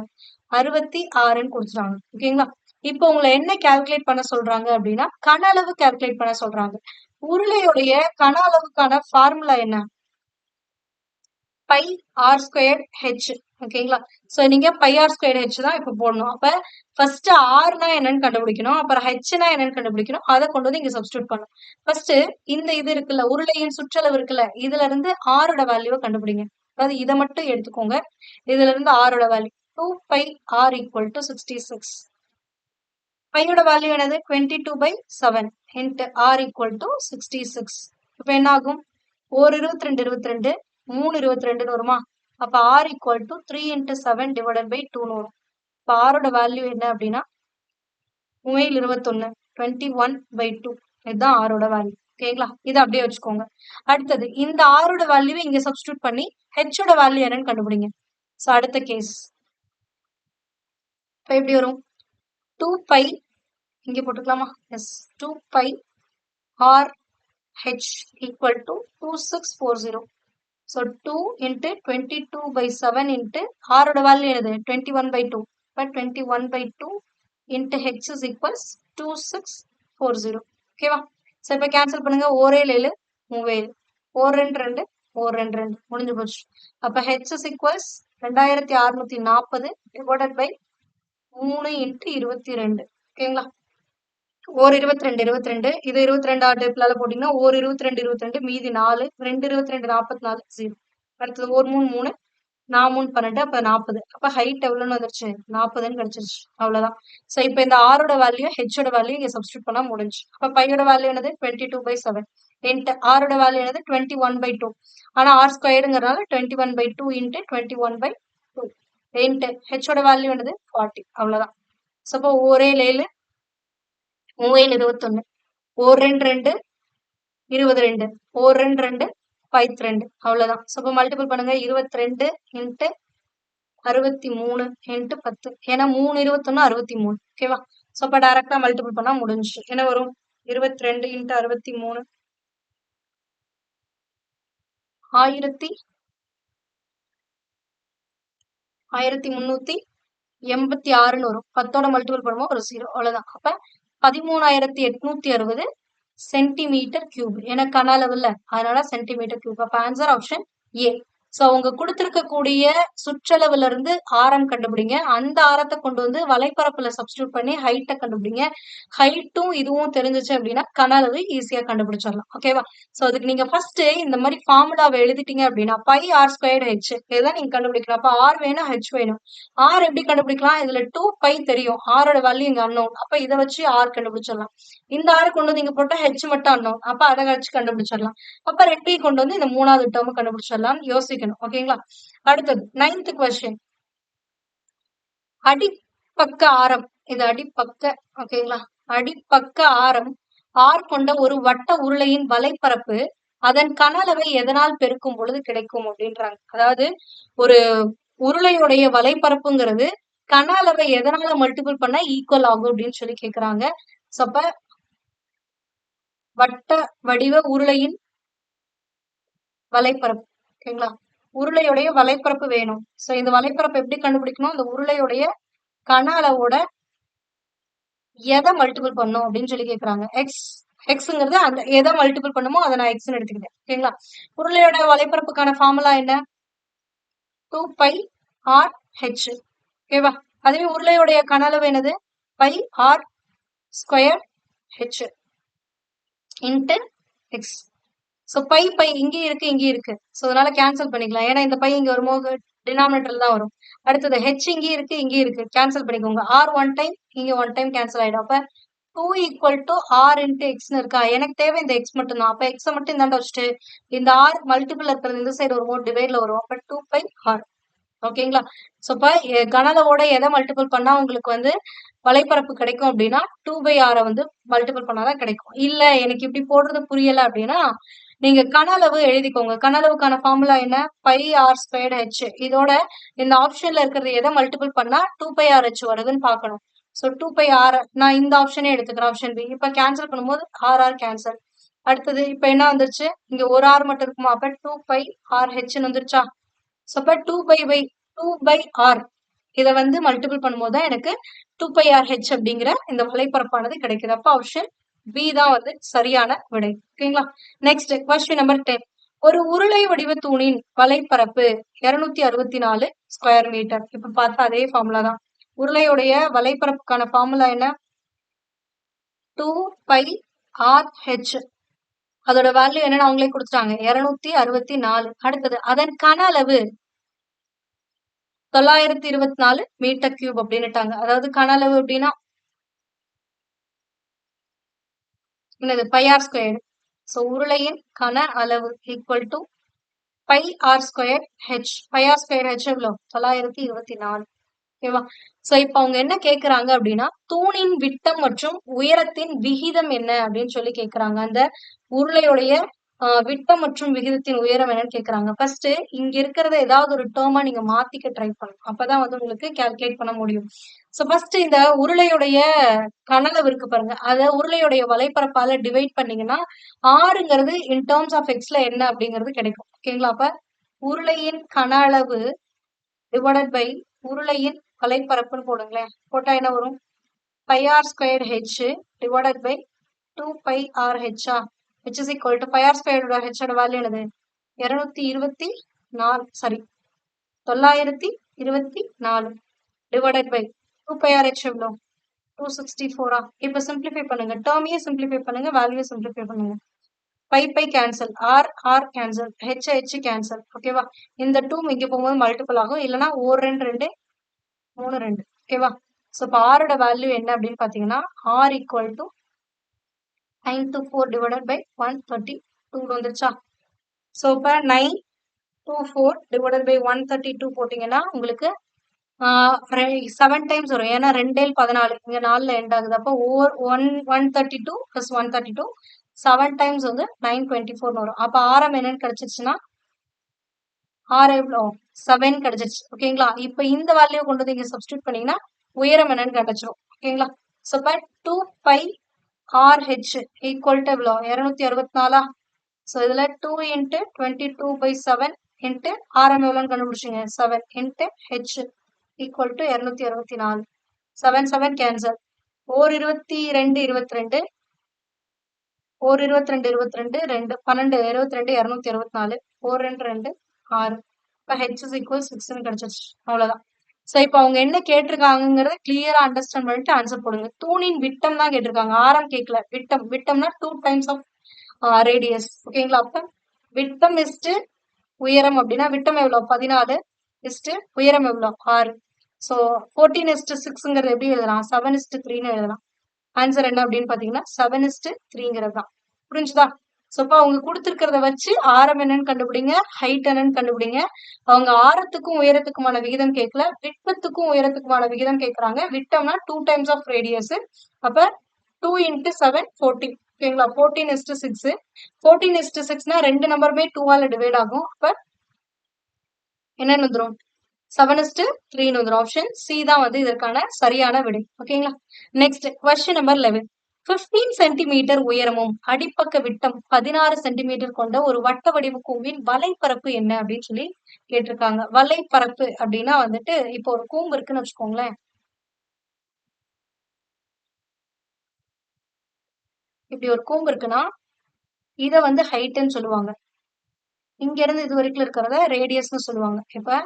66ன்னு குடிச்சிட்டாங்க. ஓகேங்களா? இப்போ உங்களை என்ன கால்குலேட் பண்ண சொல்றாங்க அப்படின்னா கன அளவு கால்குலேட் பண்ண சொல்றாங்க. உருளையுடைய கன அளவுக்கான ஃபார்முலா என்ன? Pi R square H. ஓகேங்களா? சோ நீங்க பை ஆர் ஸ்கொயர் ஹெச் தான் இப்ப போடணும். அப்ப ஃபர்ஸ்ட் ஆர்னா என்னன்னு கண்டுபிடிக்கணும். அப்புறம் ஹெச்னா என்னன்னு கண்டுபிடிக்கணும். அதை கொண்டு வந்து இங்க சப்ஸ்டியூட் பண்ணணும். ஃபர்ஸ்ட் இந்த இது இருக்குல்ல, உருளையின் சுற்றளவு இருக்குல்ல, இதுல இருந்து ஆரோட வேல்யூவை கண்டுபிடிங்க. அதாவது இதை மட்டும் எடுத்துக்கோங்க. இதுல இருந்து ஆரோட வேல்யூ 2πr ஈக்குவல் டு 66. பையோட வேல்யூ என்னது? 22/7 into r equal to 66. இப்ப என்ன ஆகும்? 22 22 3 22 வருமா? அப்ப r equal to 3 into 7 divided by 2 வரும். இப்ப r ஓட வேல்யூ என்ன அப்படின்னா 21 21/2. இதுதான் r ஓட வேல்யூ. ஓகேங்களா? இதை அப்படியே வச்சுக்கோங்க. அடுத்தது இந்த r ஓட வேல்யூவை இங்க சப்ஸ்டியூட் பண்ணி h ஓட வேல்யூ என்னன்னு கண்டுபிடிங்க. சோ அடுத்த கேஸ். இப்ப எப்படி வரும்? 2π இங்க போட்டுக்கலாமா? S. 2πr h equal to 2640. So 2 into 22/7 into r ஓட வேல்யூ என்னது? 21/2. But 21/2 into h is equals 2640. ஓகேவா? சோ இப்ப கேன்சல் பண்ணுங்க. 1 7 3 7 4 2 2 4 2 2 முடிஞ்சு போச்சு. அப்ப h is equals 2640 divided by 3 into 22. ஓகேங்களா? ஒரு 22 22 இது 22 டேபிளால போட்டீங்கன்னா ஒரு 22 22 மீதி 4 2 22 44 0. அடுத்தது ஒரு 3 3 4 3 12 அப்ப 40. அப்ப ஹைட் எவ்வளவுன்னு வந்துருச்சு? 40ன்னு கிடைச்சிருச்சு. அவ்வளவுதான். சோ இப்ப இந்த r ஓட வேல்யூ h ஓட வேல்யூ இங்க சப்ஸ்டியூட் பண்ணா முடிஞ்சு. அப்ப பையோட வேல்யூ என்னது? 22/7 இன்ட்டு r ஓட வேல்யூ என்னது? 21/2. ஆனா r ஸ்கொயர்ங்கிறதுனால 21/2 இன்ட்டு 21/2 இன்ட்டு h ஓட வேல்யூ என்னது? 40. அவ்வளவுதான். சோ அப்போ ஒரே 7 3 21 ஒரு 2 2 22 ஒரு 2 2 52. அவ்வளவுதான். சோ அப்ப மல்டிபிள் பண்ணுங்க. 22 இன்ட்டு 63 இன்ட்டு 10. ஏன்னா 3 21 63. ஓகேவா? சோ அப்ப டைரக்டா மல்டிபிள் பண்ணா முடிஞ்சு. என்ன வரும்? 22 இன்ட்டு 63 1386 வரும். 10ஓட மல்டிபிள் பண்ணும்போது ஒரு 0 அவ்வளவுதான். அப்ப 13,860 சென்டிமீட்டர் கியூப். ஏன்னா கன அளவுல அதனால சென்டிமீட்டர் கியூப். அப்ப ஆன்சர் ஆப்ஷன் ஏ. சோ அவங்க கொடுத்திருக்கக்கூடிய சுற்றளவுல இருந்து ஆரம் கண்டுபிடிங்க. அந்த ஆரத்தை கொண்டு வந்து வலைப்பரப்புல சப்ஸ்டியூட் பண்ணி ஹைட்டை கண்டுபிடிங்க. ஹைட்டும் இதுவும் தெரிஞ்சிச்சு அப்படின்னா கன அளவு ஈஸியா கண்டுபிடிச்சிடலாம். ஓகேவா? சோ அதுக்கு நீங்க ஃபர்ஸ்ட் இந்த மாதிரி ஃபார்முலாவை எழுதிட்டீங்க அப்படின்னா பை ஆர் ஸ்கொயர்டு ஹெச் இதுதான் நீங்க கண்டுபிடிக்கணும். அப்ப ஆர் வேணும், ஹெச் வேணும். ஆர் எப்படி கண்டுபிடிக்கலாம்? இதுல 2π தெரியும். ஆரோட வேல்யூ இங்க அன்னோன். அப்ப இதை வச்சு ஆர் கண்டுபிடிச்சிடலாம். இந்த ஆறு கொண்டு வந்து இங்க போட்டா ஹெச் மட்டும் அன்னோன். அப்ப அதை வச்சு கண்டுபிடிச்சிடலாம். அப்ப 2π கொண்டு வந்து இந்த 3வது டேர்ம் கண்டுபிடிச்சிடலாம். யோசிக்கணும். ஓகேங்களா? அடுத்தது 9th கொஸ்டின். அடிப்பக்க ஆரம். இது அடிப்பக்க. ஓகேங்களா? அடிப்பக்க ஆரம் ஆர் கொண்ட ஒரு வட்ட உருளையின் வலைப்பரப்பு அதன் கன அளவை எதனால் பெருக்கும் பொழுது கிடைக்கும் அப்படின்றாங்க. அதாவது ஒரு உருளையுடைய வலைப்பரப்புங்கிறது கன அளவை எதனால மல்டிபிள் பண்ணா ஈக்குவல் ஆகும் அப்படின்னு சொல்லி கேக்குறாங்க. சோ அப்ப வட்ட வடிவ உருளையின் வலைப்பரப்பு. ஓகேங்களா? உருளையுடைய வலைப்பரப்பு வேணும். சோ இந்த வலைப்பரப்பு எப்படி கண்டுபிடிக்கணும்? அந்த உருளையுடைய கன அளவோட எதை மல்டிபிள் பண்ணும் அப்படின்னு சொல்லி கேக்குறாங்க. எக்ஸ்ங்கிறது அந்த எதை மல்டிபிள் பண்ணுமோ அதை நான் எக்ஸ்ன்னு எடுத்துக்கிட்டேன். ஓகேங்களா? உருளையோட வலைப்பரப்புக்கான ஃபார்முலா என்ன? 2πr(h). ஓகேவா? அதுவே உருளையுடைய கன அளவு என்னது? πr square h into X. So pi இங்கே இருக்கு, இங்கே இருக்கு. சோ அதனால கேன்சல் பண்ணிக்கலாம். ஏன்னா இந்த பை இங்க வரும்போது டினாமினேட்டர்ல தான் வரும். அடுத்தது ஹெச் இங்கே இருக்கு, இங்கே இருக்கு. கேன்சல் பண்ணிக்கோங்க. ஆர் 1 டைம், இங்க 1 டைம் கேன்சல் ஆயிடும். அப்ப 2 = r × xன்னு இருக்கா? எனக்கு தேவை இந்த எக்ஸ் மட்டும் தான். அப்ப எக்ஸை மட்டும் இந்தாண்ட வச்சுட்டு இந்த ஆர் மல்டிபிள் இருக்கிறது இந்த சைடு வரும்போது டிவைட்ல வரும். அப்ப 2πr. ஓகேங்களா? சோ இப்ப கன அளவோட எதை மல்டிபிள் பண்ணா உங்களுக்கு வந்து வலைப்பரப்பு கிடைக்கும் அப்படின்னா 2/r வந்து மல்டிபிள் பண்ணாதான் கிடைக்கும். இல்ல எனக்கு இப்படி போடுறது புரியல அப்படின்னா நீங்க கன அளவு எழுதிக்கோங்க. கன அளவுக்கான ஃபார்முலா என்ன? πr²h. இதோட இந்த ஆப்ஷன்ல இருக்கிறது எதை மல்டிபிள் பண்ணா 2πrh வருதுன்னு பார்க்கணும். சோ 2πr நான் இந்த ஆப்ஷனே எடுத்துக்கிறேன். Option B. இப்ப கேன்சல் பண்ணும்போது ஆர் கேன்சல். அடுத்தது இப்ப என்ன வந்துருச்சு? இங்க ஒரு ஆர் மட்டும் இருக்குமா? அப்ப 2πrhன்னு வந்துருச்சா? சோ அப்ப 2/r இதை வந்து மல்டிபிள் பண்ணும்போது தான் எனக்கு 2πrh அப்படிங்கிற இந்த வலைப்பரப்பானது கிடைக்குது. அப்ப ஆப்ஷன் பி தான் வந்து சரியான விடை. ஓகேங்களா? Next question number 10. ஒரு உருளை வடிவ தூணின் வலைப்பரப்பு 264 ஸ்கொயர் மீட்டர். இப்ப பார்த்தா அதே ஃபார்முலா தான். உருளையுடைய வலைப்பரப்புக்கான ஃபார்முலா என்ன? 2πrh. அதோட வேல்யூ என்னன்னு அவங்களே கொடுத்துட்டாங்க. 264. அடுத்தது அதன் கன அளவு 924 மீட்டர் கியூப் அப்படின்னுட்டாங்க. அதாவது கன அளவு அப்படின்னா என்னது? πr². சோ உருளையின் கன அளவு ஈக்குவல் டு πr²h. πr²h எவ்வளவு? 924. ஓகேவா? சோ இப்ப அவங்க என்ன கேக்குறாங்க அப்படின்னா தூணின் விட்டம் மற்றும் உயரத்தின் விகிதம் என்ன அப்படின்னு சொல்லி கேக்குறாங்க. அந்த உருளையுடைய விட்டம் மற்றும் விகிதத்தின் உயரம் என்னன்னு கேக்குறாங்க. ஃபர்ஸ்ட் இங்க இருக்கிறத ஏதாவது ஒரு டேர்மா நீங்க மாத்திக்க ட்ரை பண்ணணும். அப்பதான் வந்து உங்களுக்கு கால்குலேட் பண்ண முடியும். சோ ஃபர்ஸ்ட் இந்த உருளையுடைய கன அளவு இருக்கு பாருங்க. அத உருளையுடைய வலைப்பரப்பால டிவைட் பண்ணீங்கன்னா ஆறுங்கிறது இன் டேர்ம்ஸ் ஆஃப் எக்ஸ்ல என்ன அப்படிங்கிறது கிடைக்கும். ஓகேங்களா? அப்ப உருளையின் கன அளவு டிவைடட் பை உருளையின் வலைப்பரப்புன்னு போடுங்களேன். போட்டா என்ன வரும்? πr²h divided by 2πrh which is equal to πr² h ஓட வேல்யூ என்னது? 924 டிவைடட் பை 2πrh எவ்வளோ? 264. இப்ப சிம்பிளிஃபை பண்ணுங்க. டேர்மையே சிம்பிளிஃபை பண்ணுங்க, வேல்யூ சிம்பிளிஃபை பண்ணுங்க. Pi cancel, R cancel, H cancel. ஓகேவா? இந்த 2 இங்க போகும்போது மல்டிபிள் ஆகும். இல்லைன்னா 1 2 2 3 2. ஓகேவா? சோ இப்ப ஆரோட வேல்யூ என்ன அப்படின்னு பாத்தீங்கன்னா R equal to 924 divided by 132 வந்துருச்சா? சோ இப்ப 924 டிவைடட் பை 132 போட்டீங்கன்னா உங்களுக்கு 7 டைம்ஸ் வரும். ஏன்னா 2 14 இங்க 4ல எண்ட் ஆகுது. அப்போ 132 + 132 7 டைம்ஸ் வந்து 924 வரும். அப்ப ஆரம் என்னன்னு கிடைச்சிருச்சுன்னா ஆர் எவ்வளோ? 7 கிடைச்சிருச்சு. ஓகேங்களா? இப்ப இந்த வேல்யூ கொண்டு வந்து இங்க சப்ஸ்டியூட் பண்ணீங்கன்னா உயரம் என்னன்னு கிடைச்சிரும். ஓகேங்களா? சோ இப்ப 2πrh ஈக்குவல் டு எவ்வளோ? 264. ஸோ இதுல 2 இன்ட்டு 22/7 இன்ட்டு ஆரம் எவ்வளோன்னு கண்டுபிடிச்சிங்க 7 into H equal to 264. 7 7 cancel. Or 22 22 or 22 22 2 12 22 264 or 2 2 6. இப்போ ஹெச் இஸ் ஈக்குவல் 6ன்னு கிடைச்சிருச்சு. அவ்வளோதான். ஸோ இப்போ அவங்க என்ன கேட்டிருக்காங்கிறத கிளியரா அண்டர்ஸ்டாண்ட் பண்ணிட்டு ஆன்சர் போடுங்க. தூணின் விட்டம் தான் கேட்டிருக்காங்க, ஆரம் கேட்கல. விட்டம், விட்டம்னா 2 டைம்ஸ் ஆஃப் ரேடியஸ். ஓகேங்களா? அப்ப விட்டம் இஸ்டு உயரம் அப்படின்னா விட்டம் எவ்வளவு 14 இஸ்டு உயரம் எவ்வளவு 6. ஸோ 14:6ங்கிறது எப்படி எழுதலாம்? 7:3ன்னு எழுதலாம். ஆன்சர் என்ன அப்படின்னு பாத்தீங்கன்னா 7:3ங்கிறது தான். புரிஞ்சுதா? ஸோ இப்போ அவங்க கொடுத்துருக்கிறத வச்சு ஆரம் என்னன்னு கண்டுபிடிங்க, ஹைட் என்னன்னு கண்டுபிடிங்க. அவங்க ஆரத்துக்கும் உயரத்துக்குமான விகிதம் கேட்கல, விட்டத்துக்கும் உயரத்துக்குமான விகிதம் கேட்கறாங்க. விட்டம்னா 2 டைம்ஸ் ஆஃப் ரேடியஸ். அப்ப 2 இன்ட்டு 7 14. ஓகேங்களா? 14:6. 14:6னா ரெண்டு நம்பருமே 2ஆல டிவைட் ஆகும். அப்ப என்னன்னு வந்துடும்? 7:3ன்னு வந்துடும். ஆப்ஷன் சி தான் வந்து இதற்கான சரியான விடை. ஓகேங்களா? Next question number 11. 15 சென்டிமீட்டர் உயரமும் அடிப்பக்க விட்டம் 16 சென்டிமீட்டர் கொண்ட ஒரு வட்ட வடிவ கூம்பின் வலைப்பரப்பு என்ன அப்படின்னு சொல்லி கேட்டிருக்காங்க. வலைப்பரப்பு அப்படின்னா வந்துட்டு இப்போ ஒரு கூம்பு இருக்குன்னு வச்சுக்கோங்களேன். இப்படி ஒரு கூம்பு இருக்குன்னா இத வந்து ஹைட்ன்னு சொல்லுவாங்க. இங்க இருந்து இது வரைக்கும் இருக்கிறத ரேடியஸ்னு சொல்லுவாங்க. இப்ப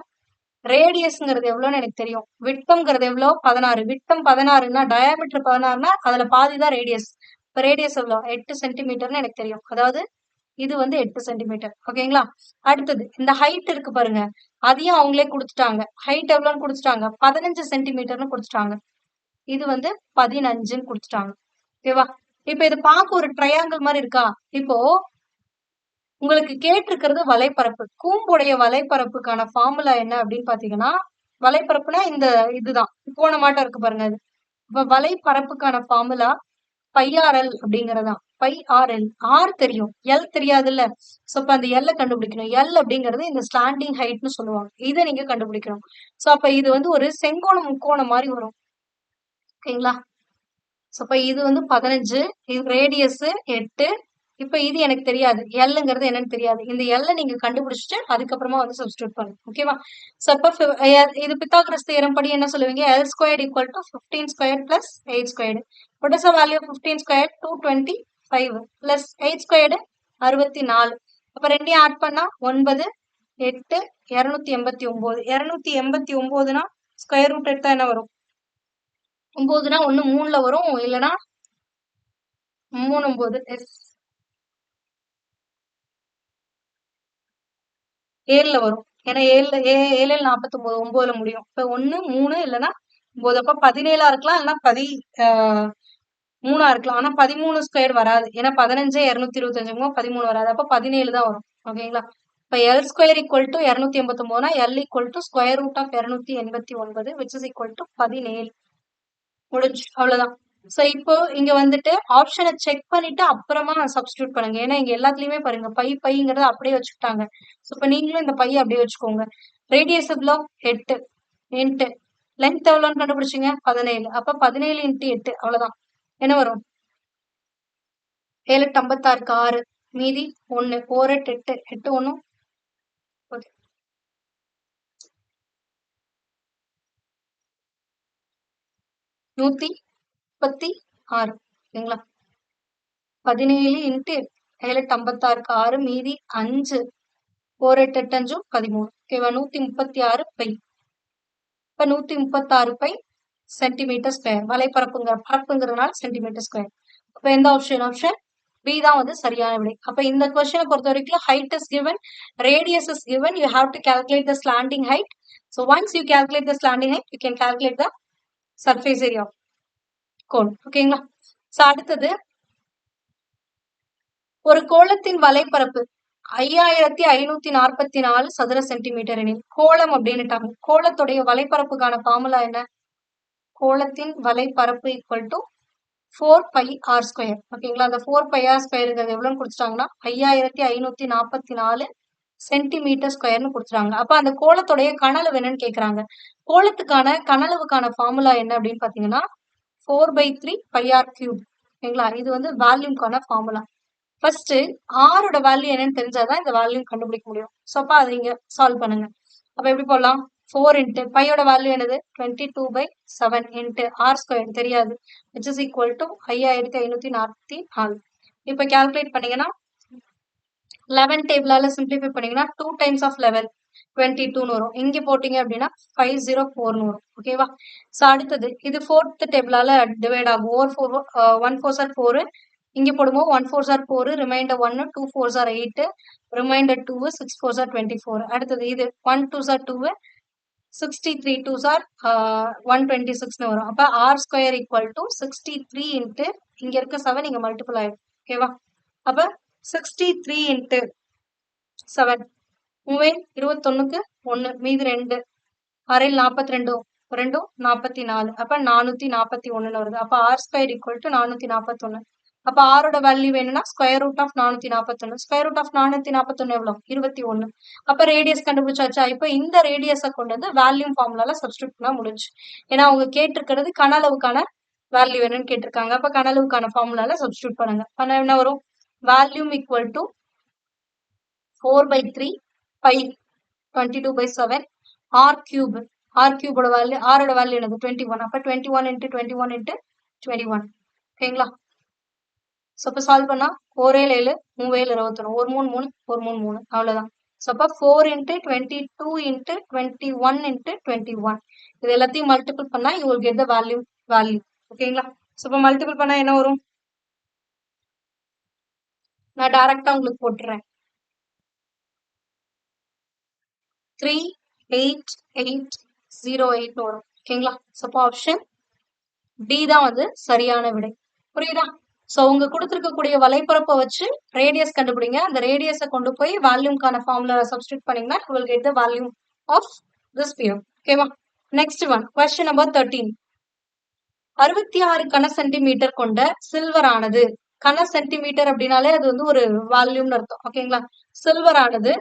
ரேடியஸ்ங்கிறது எவ்வளவுன்னு எனக்கு தெரியும். விட்டம்ங்கிறது எவ்வளவு 16. விட்டம் 16ன்னா டயாமீட்டர் 16ன்னா அதுல பாதி தான் ரேடியஸ். இப்ப ரேடியஸ் எவ்வளவு 8 சென்டிமீட்டர்னு எனக்கு தெரியும். அதாவது இது வந்து 8 சென்டிமீட்டர். ஓகேங்களா? அடுத்தது இந்த ஹைட் இருக்கு பாருங்க, அதையும் அவங்களே கொடுத்துட்டாங்க. ஹைட் எவ்வளவுன்னு கொடுத்துட்டாங்க? 15 சென்டிமீட்டர்னு கொடுத்துட்டாங்க. இது வந்து 15ன்னு கொடுத்துட்டாங்க. ஓகேவா? இப்ப இது பார்க்க ஒரு ட்ரையாங்கிள் மாதிரி இருக்கா? இப்போ உங்களுக்கு கேட்டிருக்கிறது வலைப்பரப்பு. கூம்புடைய வலைப்பரப்புக்கான ஃபார்முலா என்ன அப்படின்னு பாத்தீங்கன்னா, வலைப்பரப்புனா இந்த இதுதான் கோணமாட்டம் இருக்கு பாருங்க அது. இப்ப வலைப்பரப்புக்கான ஃபார்முலா பைஆர்எல் அப்படிங்கறதா. பைஆர்எல். ஆர் தெரியும், எல் தெரியாதுல்ல. சோ அப்ப அந்த எல்ல கண்டுபிடிக்கணும். எல் அப்படிங்கிறது இந்த ஸ்லாண்டிங் ஹைட்னு சொல்லுவாங்க. இதை நீங்க கண்டுபிடிக்கணும். சோ அப்ப இது வந்து ஒரு செங்கோணம் முக்கோணம் மாதிரி வரும். ஓகேங்களா? சோ அப்ப இது வந்து 15, இது ரேடியஸ் 8. இப்ப இது எனக்கு தெரியாது, எல்லுங்கிறது என்னன்னு தெரியாது. இந்த எல்ல நீங்க கண்டுபிடிச்சிட்டு அதுக்கப்புறமா வந்து சப்ஸ்டியூட் பண்ணுங்க. ஓகேவா? சோ அப்ப இது பித்தாகரஸ் தியரம் படி என்ன சொல்லுவீங்க? L squared equal to 15 squared plus 8 squared. What is the value of 15 squared? 225 plus 8 squared 64. அப்ப ரெண்டையும் ஆட் பண்ணா 9 8 289. 289னா ஸ்கொயர் ரூட் எடுத்தா என்ன வரும்? 9னா ஒண்ணு 3ல வரும், இல்லைன்னா 3 9 7ல வரும். ஏன்னா 7 49 9ல முடியும். இப்ப 1 3 இல்லைன்னா 9. அப்ப 17ஆ இருக்கலாம், இல்லைன்னா 13ஆ இருக்கலாம். ஆனா 13 ஸ்கொயர் வராது. ஏன்னா 15 225 13 வராது. அப்ப 17 தான் வரும். ஓகேங்களா? இப்ப எல் ஸ்கொயர் ஈக்குவல் டு 289னா L equal to square root of 289 which is equal to 17. முடிஞ்சு. அவ்வளவுதான். சோ இப்போ இங்க வந்துட்டு ஆப்ஷனை செக் பண்ணிட்டு அப்புறமா சப்ஸ்டியூட் பண்ணுங்க. ஏன்னா இங்க எல்லாத்துலயுமே பாருங்க பைங்கிறத அப்படியே வச்சுக்கிட்டாங்க. சோ இப்ப நீங்களும் இந்த பையை அப்படியே வச்சுக்கோங்க. ரேடியஸ் எவ்வளோ 8 இன்ட்டு லென்த் எவ்வளோன்னு கண்டுபிடிச்சிங்க 17. அப்ப 17 இன்ட்டு 8 அவ்வளவுதான். என்ன வரும்? 7 8 56க்கு 6 மீதி 1 4 8 8 8 1 136. ஓகேங்களா? 17 இன்ட்டு 7 8 56க்கு 6 மீதி 5 4 8 8 5 13. ஓகேவா? 136 பை. இப்ப 136 பை சென்டிமீட்டர் ஸ்கொயர். பரப்புங்கிறதுனால சென்டிமீட்டர் ஸ்கொயர். அப்ப எந்த ஆப்ஷன்? ஆப்ஷன் பி தான் வந்து சரியான விடை. அப்ப இந்த கொஸ்டினை பொறுத்த வரைக்கும் height is given, radius is given, you have to calculate the slanting height. So once you calculate the slanting height, you can calculate the surface area of cone. ஓகேங்களா? சோ அடுத்தது ஒரு கோளத்தின் வலைப்பரப்பு 5544 சதுர சென்டிமீட்டர் எனில் கோளம் அப்படின்னுட்டாங்க. கோளத்துடைய வலைப்பரப்புக்கான ஃபார்முலா என்ன? கோளத்தின் வலைப்பரப்பு equal to 4πr square. ஓகேங்களா? அந்த 4πr ஸ்கொயருங்கிறது எவ்வளவுன்னு கொடுத்துட்டாங்கன்னா 5544 சென்டிமீட்டர் ஸ்கொயர்னு கொடுத்துட்டாங்க. அப்ப அந்த கோளத்துடைய கனளவு என்னன்னு கேக்குறாங்க. கோளத்துக்கான கனளவுக்கான ஃபார்முலா என்ன அப்படின்னு பாத்தீங்கன்னா 4/3 πr கியூப். ஓகேங்களா? இது வந்து வால்யூம்கான ஃபார்முலா. ஃபர்ஸ்ட் ஆரோட வேல்யூ என்னன்னு தெரிஞ்சாதான் இந்த வேல்யூ கண்டுபிடிக்க முடியும். ஸோ அப்ப அதை இங்க சால்வ் பண்ணுங்க. அப்ப எப்படி போடலாம்? 4 இன்ட்டு பையோட வேல்யூ என்னது? 22/7 இன்ட்டு ஆர் ஸ்கொயர் தெரியாது, விச் இஸ் ஈக்குவல் டு 5544. இப்ப கால்குலேட் பண்ணீங்கன்னா 11 டேபிளால சிம்பிளிஃபை பண்ணீங்கன்னா 2 டைம்ஸ் ஆஃப் 11 22ன்னு வரும். இங்க போட்டீங்க அப்படின்னா 504ன்னு வரும். ஓகேவா? ஸோ அடுத்தது இது 4th டேபிளால டிவைட் ஆகும். 1 4s are 4, இங்க போடும்போது 1 4s are 4, remainder 1, 2 4s are 8, remainder 2, 6 4s are 24. அடுத்தது இது 1 2s are 2, 63 2s are 126ன்னு வரும். அப்ப R square equal to 63 into இங்க இருக்க 7 இங்க மல்டிபிள் ஆயிடும். ஓகேவா? அப்ப 63 இன்ட்டு 7 21க்கு 1 மீதி 2 6 42 2 44. அப்ப 441 வருது. அப்ப ஆர் ஸ்கொயர் ஈக்குவல் டு 441. அப்ப ஆரோட வேல்யூ வேணும்னா square root of 441. Square root of 441 எவ்வளவு? 21. அப்ப ரேடியஸ் கண்டுபிடிச்சாச்சா? இப்ப இந்த ரேடியஸை கொண்டு வந்து வேல்யூம் ஃபார்முலால சப்ஸ்டியூட் பண்ண முடிஞ்சு. ஏன்னா அவங்க கேட்டிருக்கிறது கன அளவுக்கான வேல்யூ என்னன்னு கேட்டிருக்காங்க. அப்ப கன அளவுக்கான ஃபார்முலால சப்ஸ்டியூட் பண்ணுங்க. பண்ண என்ன வரும்? Volume equal to 4/3 pi 22/7 R cube. R கியூபோட வேல்யூ, ஆரோட வேல்யூ என்னது? 21. அப்ப 21 இன்ட்டு 21 இன்ட்டு 21. ஓகேங்களா? ஸோ அப்போ சால்வ் பண்ணா 4 7 3 7 21, 1 3 3 1 3 3 அவ்வளவுதான். ஸோ அப்போ 4 இன்ட்டு 22 இன்ட்டு 21 இன்ட்டு 21 இது எல்லாத்தையும் மல்டிபிள் பண்ணா you will get the value. ஓகேங்களா? ஸோ இப்போ மல்டிபிள் பண்ணா என்ன வரும்? நான் டைரக்டா உங்களுக்கு போட்டுறேன். 38808 வரும். ஓகேங்களா? ஸோ அப்போ ஆப்ஷன் டி தான் வந்து சரியான விடை. புரியுதா? ஸோ உங்க கொடுத்துருக்கக்கூடிய வலைப்பரப்பை வச்சு ரேடியஸ் கண்டுபிடிங்க. அந்த ரேடியஸை கொண்டு போய் வால்யூம்கான ஃபார்முலா சப்ஸ்டியூட் பண்ணீங்கன்னா you will get the volume of this sphere. ஓகேவா? Next one, question number 13. 66 கன சென்டிமீட்டர் கொண்ட சில்வர் ஆனது, கன சென்டிமீட்டர் அப்படின்னாலே அது வந்து ஒரு வால்யூம்னு அர்த்தம். ஓகேங்களா? சில்வர் ஆனது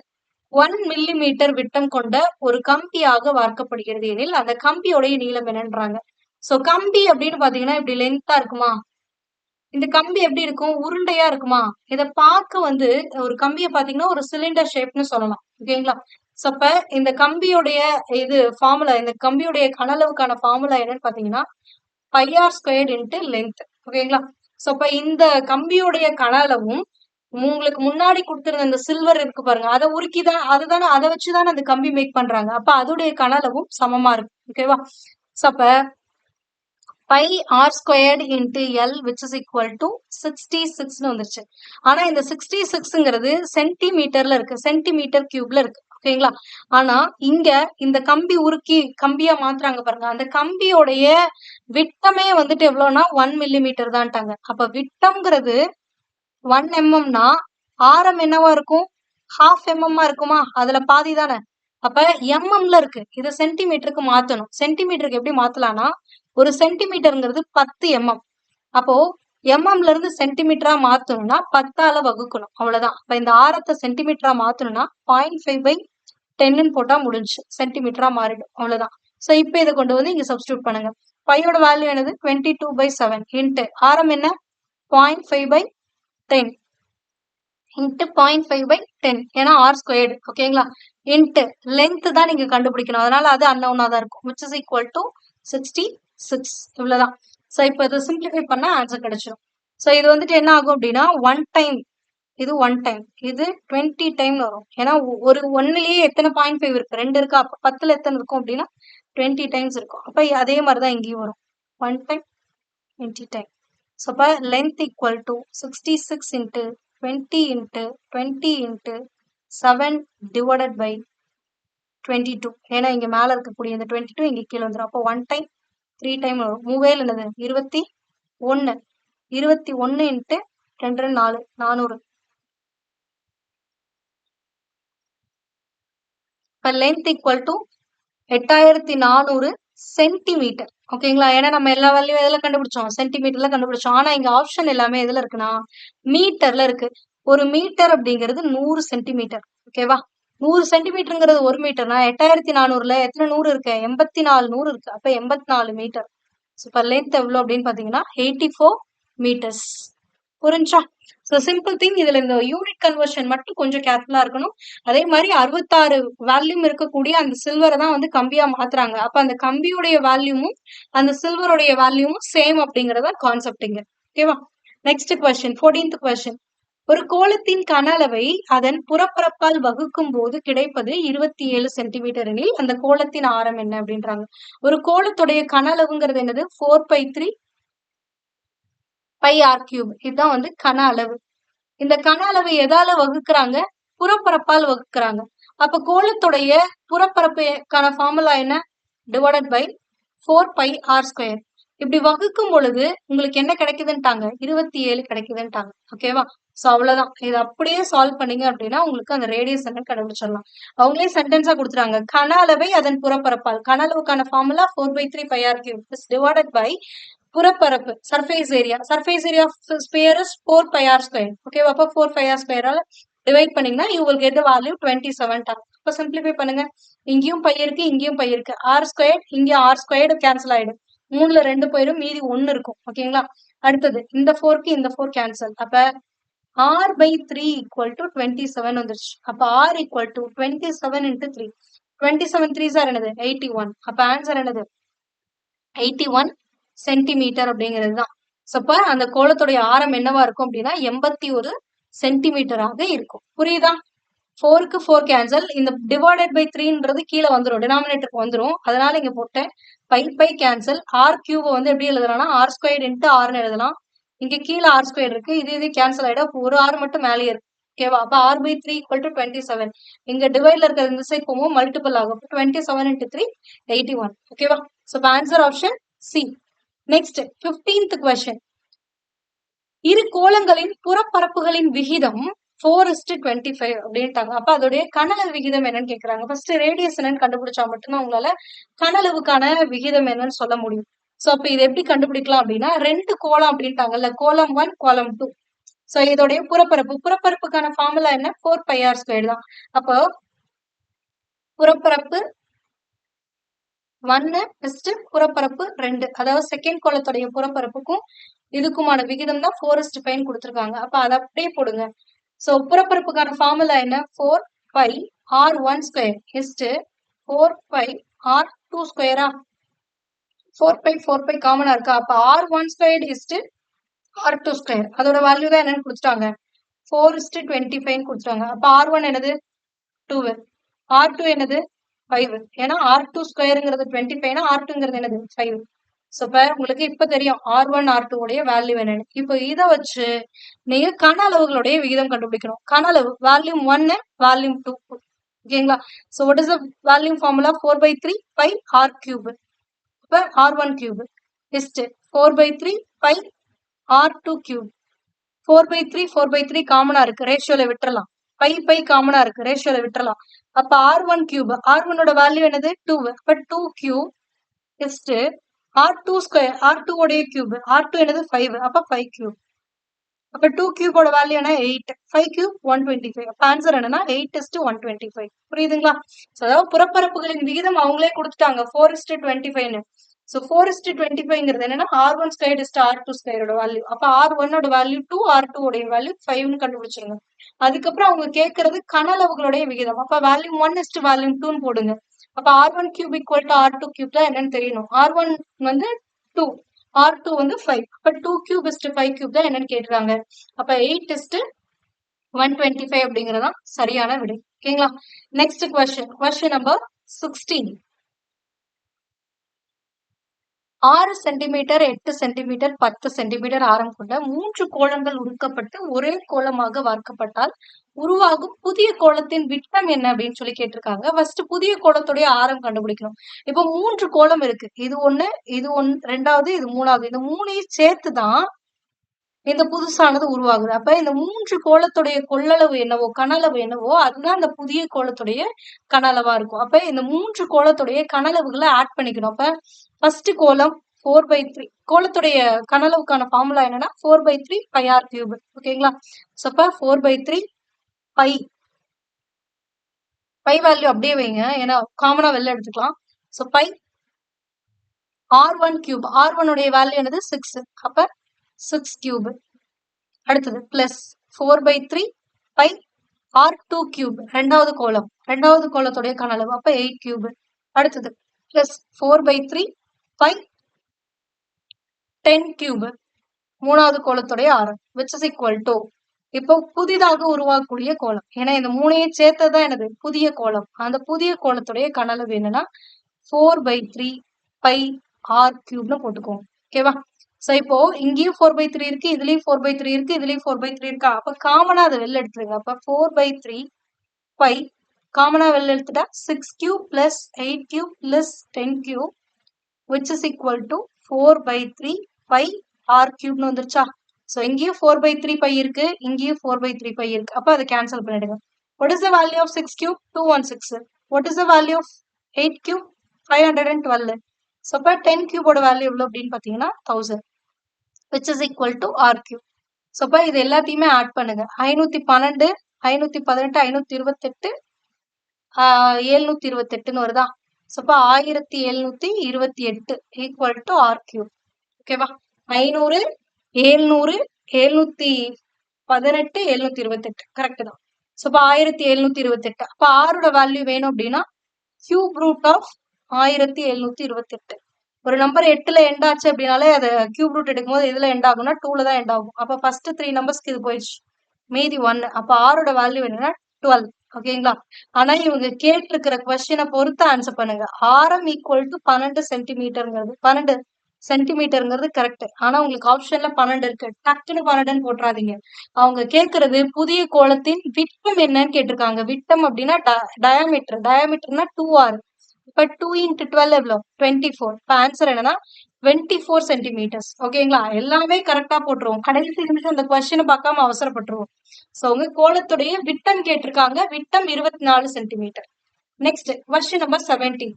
1 மில்லிமீட்டர் விட்டம் கொண்ட ஒரு கம்பியாக வார்க்கப்படுகிறது எனில் அந்த கம்பியோடைய நீளம் என்னன்றாங்க. சோ கம்பி அப்படின்னு பாத்தீங்கன்னா இப்படி லென்த்தா இருக்குமா? இந்த கம்பி எப்படி இருக்கும்? உருண்டையா இருக்குமா? இத பார்க்க வந்து ஒரு கம்பியை பாத்தீங்கன்னா ஒரு சிலிண்டர் ஷேப்னு சொல்லலாம். ஓகேங்களா? சோ அப்ப இந்த கம்பியோடைய இது ஃபார்முலா, இந்த கம்பியோடைய கனளவுக்கான ஃபார்முலா என்னன்னு பாத்தீங்கன்னா πr² இன்ட்டு லென்த். ஓகேங்களா? சோ அப்ப இந்த கம்பியோடைய கனளவும் உங்களுக்கு முன்னாடி கொடுத்திருந்த இந்த சில்வர் இருக்கு பாருங்க, அதை உருக்கிதான் அதுதானே, அதை வச்சுதானே அந்த கம்பி மேக் பண்றாங்க. அப்ப அதோடைய கனளவும் சமமா இருக்கு. ஓகேவா? சோ அப்ப πr² into L which is equal to 66ன்னு வந்துருச்சு. ஆனா இந்த 66ங்கிறது சென்டிமீட்டர்ல இருக்கு, சென்டிமீட்டர் கியூப்ல இருக்கு. ஓகேங்களா? ஆனா இங்க இந்த கம்பி உருக்கி கம்பியா மாத்துறாங்க பாருங்க, அந்த கம்பியோடைய விட்டமே வந்துட்டு எவ்வளவுனா 1 மில்லிமீட்டர் தான்ட்டாங்க. அப்ப விட்டம்ங்கிறது 1 mmனா ஆரம் என்னவா இருக்கும்? 1/2 mm இருக்குமா? அதுல பாதி தானே. அப்ப mmல இருக்கு, இதை சென்டிமீட்டருக்கு மாத்தணும். சென்டிமீட்டருக்கு எப்படி மாத்தலாம்னா ஒரு சென்டிமீட்டருங்கிறது 10 mm. அப்போ mmல இருந்து சென்டிமீட்டரா மாத்தணும்னா 10ஆல வகுக்கணும். அவ்வளவுதான். அப்ப இந்த ஆரத்தை சென்டிமீட்டரா மாத்தணும்னா 0.5/10ன்னு போட்டா முடிஞ்சு சென்டிமீட்டரா மாறிடும். அவ்வளவுதான். சோ இப்ப இதை கொண்டு வந்து இங்க சப்ஸ்டியூட் பண்ணுங்க. பையோட வேல்யூ என்னது? 22/7 இன்ட்டு ஆரம் என்ன? 0.5/10 இன்ட்டு 0.5/10 ஏன்னா r². ஓகேங்களா? இன்ட்டு லென்த் தான் நீங்க கண்டுபிடிக்கணும், அதனால அது அன்னவுனா தான் இருக்கும், which is equal to 66. இவ்வளவுதான். சோ இப்போ இதை சிம்பிளிஃபை பண்ணா ஆன்சர் கிடைச்சிடும். சோ இது வந்துட்டு என்ன ஆகும் அப்படின்னா 1 டைம், இது 1 டைம், இது 20 டைம் வரும். ஏன்னா ஒரு 1லயே எத்தனை 0.5 இருக்கு? 2 இருக்கு. அப்ப 10ல எத்தனை இருக்கும் அப்படின்னா 20 டைம்ஸ் இருக்கும். அப்ப அதே மாதிரிதான் இங்கேயும் வரும், 1 டைம் 20 டைம். ஸோ அப்போ length equal to 66 into 20 into 20 into 7 divided by 22. ஏன்னா இங்க மேல இருக்கக்கூடிய இந்த 22 இங்க கீழே வந்துடும். அப்போ 1 டைம் 3 டைம் வரும். 3 என்னது? 21. 21 இன்ட்டு 2 4 400. இப்போ லென்த் ஈக்குவல் டு 8400 சென்டிமீட்டர். ஓகேங்களா? ஏன்னா நம்ம எல்லா வேல்யூவும் எதுல கண்டுபிடிச்சோம்? சென்டிமீட்டர்ல கண்டுபிடிச்சோம். ஆனா இங்க ஆப்ஷன் எல்லாமே எதுல இருக்குன்னா மீட்டர்ல இருக்கு. ஒரு மீட்டர் அப்படிங்கிறது 100 சென்டிமீட்டர். ஓகேவா? 100 சென்டிமீட்டருங்கிறது 1 மீட்டர்னா 8400ல எத்தனை 100 இருக்கு? 84 100 இருக்கு. அப்ப 84 மீட்டர். இப்ப லென்த் எவ்வளவு அப்படின்னு பாத்தீங்கன்னா 84 மீட்டர்ஸ். புரிஞ்சா? So simple thing. இதுல இந்த யூனிட் கன்வர்ஷன் மட்டும் கொஞ்சம் கேர்ஃபுல்லா இருக்கணும். அதே மாதிரி 66 வேல்யூம் இருக்கக்கூடிய அந்த சில்வரை தான் வந்து கம்பியா மாத்துறாங்க. அப்ப அந்த கம்பியுடைய வேல்யூமும் அந்த சில்வருடைய வேல்யூமும் சேம் அப்படிங்கறத கான்செப்ட். ஓகேவா? Next question, 14th question. ஒரு கோளத்தின் கன அளவை அதன் புறப்பரப்பால் வகுக்கும் போது கிடைப்பது 27 சென்டிமீட்டர் எனில் அந்த கோளத்தின் ஆரம் என்ன அப்படின்றாங்க. ஒரு கோளத்துடைய கன அளவுங்கிறது என்னது? 4/3 πr3. இதுதான் வந்து கன அளவு. இந்த கன அளவை எதால வகுக்கிறாங்க? புறப்பரப்பால் வகுக்கிறாங்க. அப்ப கோளத்துடைய புறப்பரப்புக்கான ஃபார்முலா என்ன? Divided by 4πr². இப்படி வகுக்கும் பொழுது உங்களுக்கு என்ன கிடைக்குதுன்ட்டாங்க? 27 கிடைக்குதுன்ட்டாங்க. ஓகேவா? சோ அவ்வளவுதான். இதை அப்படியே சால்வ் பண்ணீங்க அப்படின்னா உங்களுக்கு அந்த ரேடியஸ் என்னன்னு கண்டுபிடிச்சிடலாம். அவங்களே சென்டென்ஸா கொடுத்துறாங்க. கன அளவை அதன் புறப்பரப்பால். கன அளவுக்கான ஃபார்முலா 4/3 πr³ டிவைடட் பை புறப்பரப்பு, surface area. Surface area of sphere is 4πr². ஓகேவா? அப்ப 4πr² டிவைட் பண்ணீங்கன்னா you will get the value 27 டம். அப்ப சிம்பிளிஃபை பண்ணுங்க. இங்கேயும் பை இருக்கு, இங்கேயும் பை இருக்கு. r², இங்க r² கேன்சல் ஆயிடும். 3ல 2 போயிடும், மீதி 1 இருக்கும். ஓகேங்களா? அடுத்தது இந்த 4க்கு இந்த 4 கேன்சல். அப்ப r/3 ஈக்குவல் டு 27 வந்துருச்சு. அப்ப r equal to 27 into 3. 27 3s are என்னது? 81. அப்ப ஆன்சர் என்னது? 81 சென்டிமீட்டர் அப்படிங்கிறது தான். அப்ப அந்த கோளத்துடைய ஆரம் என்னவா இருக்கும் அப்படின்னா 81 சென்டிமீட்டராக இருக்கும். புரியுதா? 4க்கு 4 கேன்சல். இந்த டிவைடட் பை 3ன்றது கீழே வந்துடும், டினாமினேட்டருக்கு வந்துடும். அதனால இங்க போட்டேன். By cancel. r³ வந்து எப்படி எழுதலாம்னா r² into rன்னு எழுதலாம். இங்க கீழே r² இருக்கு, இது கேன்சல் ஆயிடும். ஒரு r மட்டும் மேலேயே இருக்கு. ஓகேவா? அப்ப r/3 ஈக்குவல் டு 27. இங்க டிவைட்ல இருக்கிற இந்த சைட் போகும், மல்டிபிள் ஆகும். 27 into 3 81. ஓகேவா? So answer option C. Next 15th question. இரு கோளங்களின் புறப்பரப்புகளின் விகிதம் 4:25 அப்படின்ட்டாங்க. அப்ப அதோடைய கனளவு விகிதம் என்னன்னு கேக்குறாங்க. ஃபர்ஸ்ட் ரேடியஸ் என்னன்னு கண்டுபிடிச்சா மட்டும்தான் உங்களால கனளவுக்கான விகிதம் என்னன்னு சொல்ல முடியும். சோ அப்ப இது எப்படி கண்டுபிடிக்கலாம் அப்படின்னா, 2 கோளம் அப்படின்ட்டாங்கல்ல, கோலம் 1 கோலம் 2. சோ இதோடைய புறப்பரப்புக்கான ஃபார்முலா என்ன? 4πr² தான். அப்போ புறப்பரப்பு 1 இஸ்டு புறப்பரப்பு 2, அதாவது செகண்ட் கோளத்துடைய புறப்பரப்புக்கும் இதுக்குமான விகிதம் தான் 4:5 கொடுத்துருக்காங்க. அப்ப அதை அப்படியே போடுங்க. சோ புறப்பரப்புக்கான ஃபார்முலா என்ன? 4πr1² is to 4πr2². 4π காமனா இருக்கா? அப்ப r1² இஸ்டு r2². அதோட வேல்யூ தான் என்னன்னு கொடுத்துட்டாங்க? 4:25 கொடுத்துட்டாங்க. அப்ப r1 என்னது? 2. r2 என்னது? 5. ஏன்னா r2²ங்கிறது 25னா r2ங்கிறது என்னது? 5. சோ இப்ப உங்களுக்கு இப்ப தெரியும் r1 r2 உடைய வேல்யூ என்னன்னு. இப்போ இதை வச்சு நீங்க கன அளவுகளுடைய விகிதம் கண்டுபிடிக்கணும். கன அளவு வால்யூம் 1, வால்யூம் 2. ஓகேங்களா? So what is the volume formula? 4/3 πr³. இப்ப r1³ இஸ்ட் 4/3 πr2³. 4/3 காமனா இருக்கு, ரேஷியோல விட்டுறலாம். பை காமனா இருக்கு, ரேஷியோல விட்டுறலாம். அப்ப r1³, r1ஓட வேல்யூ என்னது? 2. அப்ப 2³ இஸ்ட் r2², r2 உடைய கியூப், r2 என்னது? 5. அப்ப 5³. அப்ப 2³ ஓட வேல்யூ என்ன? 8. 5³ 125. அப்ப ஆன்சர் என்னன்னா 8:125. புரியுதுங்களா? சோ அதாவது புறப்பரப்புகளின் விகிதம் அவங்களே கொடுத்துட்டாங்க 4:25ன்னு. சோ 4:25ங்கிறது என்னன்னா r1² இஸ்டு r2² ஓட வேல்யூ. அப்ப r1 ஓட வேல்யூ 2, r2 உடைய வேல்யூ 5ன்னு கண்டுபிடிச்சிருங்க. அதுக்கப்புறம் அவங்க கேட்கறது கன அளவுகளுடைய விகிதம். அப்ப வால்யூம் 1 இஸ்டு வால்யூம் 2ன்னு போடுங்க. அப்ப r1³ ஈக்குவல் டு r2³ தான் என்னன்னு தெரியணும். r1 வந்து 2, r2 வந்து 5. அப்ப 2³ இஸ்டு 5³ தான் என்னன்னு கேட்டுறாங்க. அப்ப 8:125 அப்படிங்கறதான் சரியான விடை. ஓகேங்களா? Next question number 16. 6 centimetre, 8 centimetre, 10 centimetre ஆரம் கொண்ட 3 கோளங்கள் உருக்கப்பட்டு ஒரே கோளமாக வார்க்கப்பட்டால் உருவாகும் புதிய கோளத்தின் விட்டம் என்ன அப்படின்னு சொல்லி கேட்டிருக்காங்க. ஃபர்ஸ்ட் புதிய கோளத்துடைய ஆரம் கண்டுபிடிக்கணும். இப்போ 3 கோளம் இருக்கு. இது ஒண்ணு, இது ரெண்டாவது, இது மூணாவது. இந்த மூணையும் சேர்த்துதான் இந்த புதுசானது உருவாகுது. அப்ப இந்த 3 கோளத்துடைய கொள்ளளவு என்னவோ, கனளவு என்னவோ அதுதான் அந்த புதிய கோளத்துடைய கனளவா இருக்கும். அப்ப இந்த 3 கோளத்துடைய கனளவுகளை ஆட் பண்ணிக்கணும். அப்ப ஃபர்ஸ்ட் கோளம் 4/3. கோளத்துடைய கனளவுக்கான ஃபார்முலா என்னன்னா 4/3 πr³. ஓகேங்களா? சோ அப்ப 4/3 பை வேல்யூ அப்படியே வைங்க, ஏன்னா காமனா வெளில எடுத்துக்கலாம். So by r1³. r1 உடைய வேல்யூ என்னது? 6. அப்ப 6³ அடுத்தது பிளஸ் 4/3 பை R2 கியூப் ரெண்டாவது கோலத்துடைய கன அளவு அப்ப 8 கியூப். அடுத்தது பிளஸ் 4/3 பை 10 கியூப் மூணாவது கோலத்துடைய ஆரம் which is equal to இப்போ புதிதாக உருவாக்கக்கூடிய கோலம். ஏன்னா இந்த மூணையும் சேர்த்ததான் எனது புதிய கோலம். அந்த புதிய கோலத்துடைய கன அளவு என்னன்னா 4/3 பை R கியூப்னு போட்டுக்கோங்க. ஓகேவா? சோ இப்போ இங்கேயும் 4/3 இருக்கு, இதுலயும் 4/3 இருக்கு, இதுலயும் 4/3 இருக்கா? அப்ப காமனா அதை வெளில எடுத்துருங்க. அப்ப 4/3 பை காமனா வெளில எடுத்துட்டா 6 cube plus 8 cube plus 10 cube which is equal to 4/3 pi R கியூப்னு வந்துருச்சா? சோ இங்கேயும் 4/3 பை இருக்கு, இங்கேயும் 4/3 பை இருக்கு. அப்ப அதை கேன்சல் பண்ணிடுங்க. What is the value of 6 cube? 216. What is the value of 8 cube? 512. So அப்ப 10 cube ஓட வேல்யூ எவ்வளவு அப்படின்னு பாத்தீங்கன்னா 1000 which is equal to R cube. So அப்ப இது எல்லாத்தையுமே ஆட் பண்ணுங்க. 512, 518, 528, 728ன்னு வருதா? So அப்ப 1728 equal to R cube. ஓகேவா? 500, 700, 718, 728 கரெக்ட் தான். சோ அப்ப 1728. அப்ப ஆரோட வேல்யூ வேணும் அப்படின்னா கியூப் ரூட் ஆஃப் 1728. ஒரு நம்பர் 8ல எண்ட் ஆச்சு அப்படின்னாலே அதை கியூப் ரூட் எடுக்கும்போது எதுல எண்ட் ஆகும்னா 2ல தான் எண்ட் ஆகும். அப்ப ஃபர்ஸ்ட் 3 நம்பர்ஸ்க்கு இது போயிடுச்சு, மீதி 1. அப்ப ஆரோட வேல்யூ என்னன்னா 12. ஓகேங்களா? ஆனா இவங்க கேட்டிருக்கிற கொஸ்டினை பொறுத்து ஆன்சர் பண்ணுங்க. ஆரம் ஈக்குவல் டு 12 சென்டிமீட்டருங்கிறது 12 சென்டிமீட்டருங்கிறது கரெக்ட். ஆனா உங்களுக்கு ஆப்ஷன்ல 12 இருக்கு, டக்குன்னு 12ன்னு போட்டுறாதீங்க. அவங்க கேட்கறது புதிய கோலத்தின் விட்டம் என்னன்னு கேட்டிருக்காங்க. விட்டம் அப்படின்னா டயாமீட்டர், டயாமீட்டர்னா 2R. இப்ப 2 into 12 எவ்வளவு? 24. இப்ப ஆன்சர் என்னன்னா 24 சென்டிமீட்டர்ஸ். ஓகேங்களா? எல்லாமே கரெக்டா போட்டுருவோம். கடைசி நிமிஷம் அந்த கொஸ்டினை பார்க்காம அவசரப்பட்டுருவோம். சோ உங்க கோலத்துடைய விட்டம் கேட்டிருக்காங்க. விட்டம் 24 சென்டிமீட்டர். Next question number 17.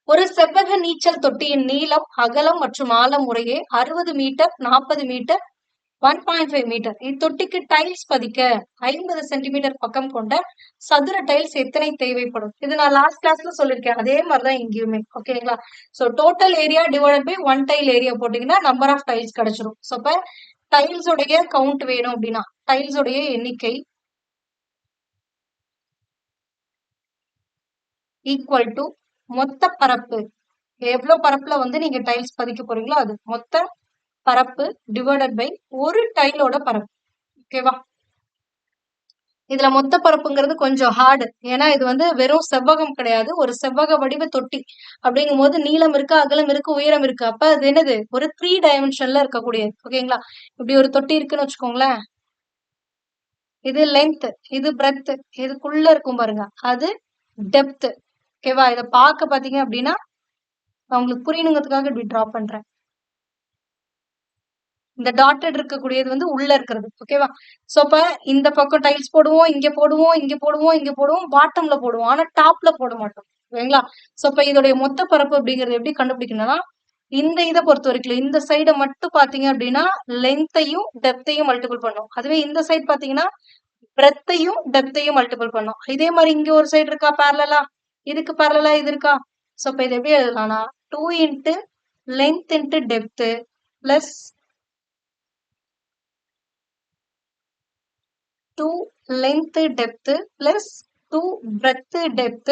ஒரு செவ்வக நீச்சல் தொட்டியின் நீளம், அகலம் மற்றும் ஆழம் முறையே 60 மீட்டர், 40 மீட்டர், 1.5 மீட்டர். இத்தொட்டிக்கு டைல்ஸ் பதிக்க 50 சென்டிமீட்டர் பக்கம் கொண்ட சதுர டைல்ஸ் எத்தனை தேவைப்படும்? இது நான் லாஸ்ட் கிளாஸ்ல சொல்லியிருக்கேன். அதே மாதிரிதான் இங்கேயுமே. ஓகேங்களா? So total area divided by 1 tile area போட்டீங்கன்னா நம்பர் ஆஃப் டைல்ஸ் கிடைச்சிரும். சோ இப்ப டைல்ஸ் உடைய கவுண்ட் வேணும் அப்படின்னா டைல்ஸ் உடைய எண்ணிக்கை ஈக்குவல் டு மொத்த பரப்பு. எவ்வளவு பரப்புல வந்து நீங்க டைல்ஸ் பதிக்க போறீங்களோ அது மொத்த பரப்பு டிவைடட் பை ஒரு டைலோட பரப்பு. ஓகேவா? இதுல மொத்த பரப்புங்கிறது கொஞ்சம் ஹார்டு. ஏன்னா இது வந்து வெறும் செவ்வகம் கிடையாது, ஒரு செவ்வக வடிவ தொட்டி. அப்படிங்கும் போது நீளம் இருக்கு, அகலம் இருக்கு, உயரம் இருக்கு. அப்ப அது என்னது? ஒரு 3 டைமென்ஷன்ல இருக்கக்கூடியது. ஓகேங்களா? இப்படி ஒரு தொட்டி இருக்குன்னு வச்சுக்கோங்களேன். இது லென்த், இது பிரெத், இதுக்குள்ள இருக்கும் பாருங்க, அது டெப்த். ஓகேவா? இதை பார்க்க பாத்தீங்க அப்படின்னா நான் உங்களுக்கு புரியணுங்கிறதுக்காக இப்படி டிரா பண்றேன். இந்த டாட்டட் இருக்கக்கூடியது வந்து உள்ள இருக்கிறது. ஓகேவா? சோ அப்ப இந்த பக்கம் டைல்ஸ் போடுவோம், இங்க போடுவோம், இங்க போடுவோம், இங்க போடுவோம், பாட்டம்ல போடுவோம். ஆனா டாப்ல போட மாட்டோம். ஓகேங்களா? சோ அப்ப இதோடைய மொத்த பரப்பு அப்படிங்கறது எப்படி கண்டுபிடிக்கணும்னா இந்த இதை பொறுத்த வரைக்கும் இந்த சைடை மட்டும் பாத்தீங்க அப்படின்னா லென்த்தையும் டெப்த்தையும் மல்டிபிள் பண்ணும். அதுவே இந்த சைடு பாத்தீங்கன்னா பிரெத்தையும் டெப்த்தையும் மல்டிபிள் பண்ணும். இதே மாதிரி இங்க ஒரு சைடு இருக்கா பேரலா, இதுக்கு பேரலா இது இருக்கா? சோ அப்ப இது எப்படி எழுதலாம்னா 2 into length into depth plus 2 length depth plus 2 breadth depth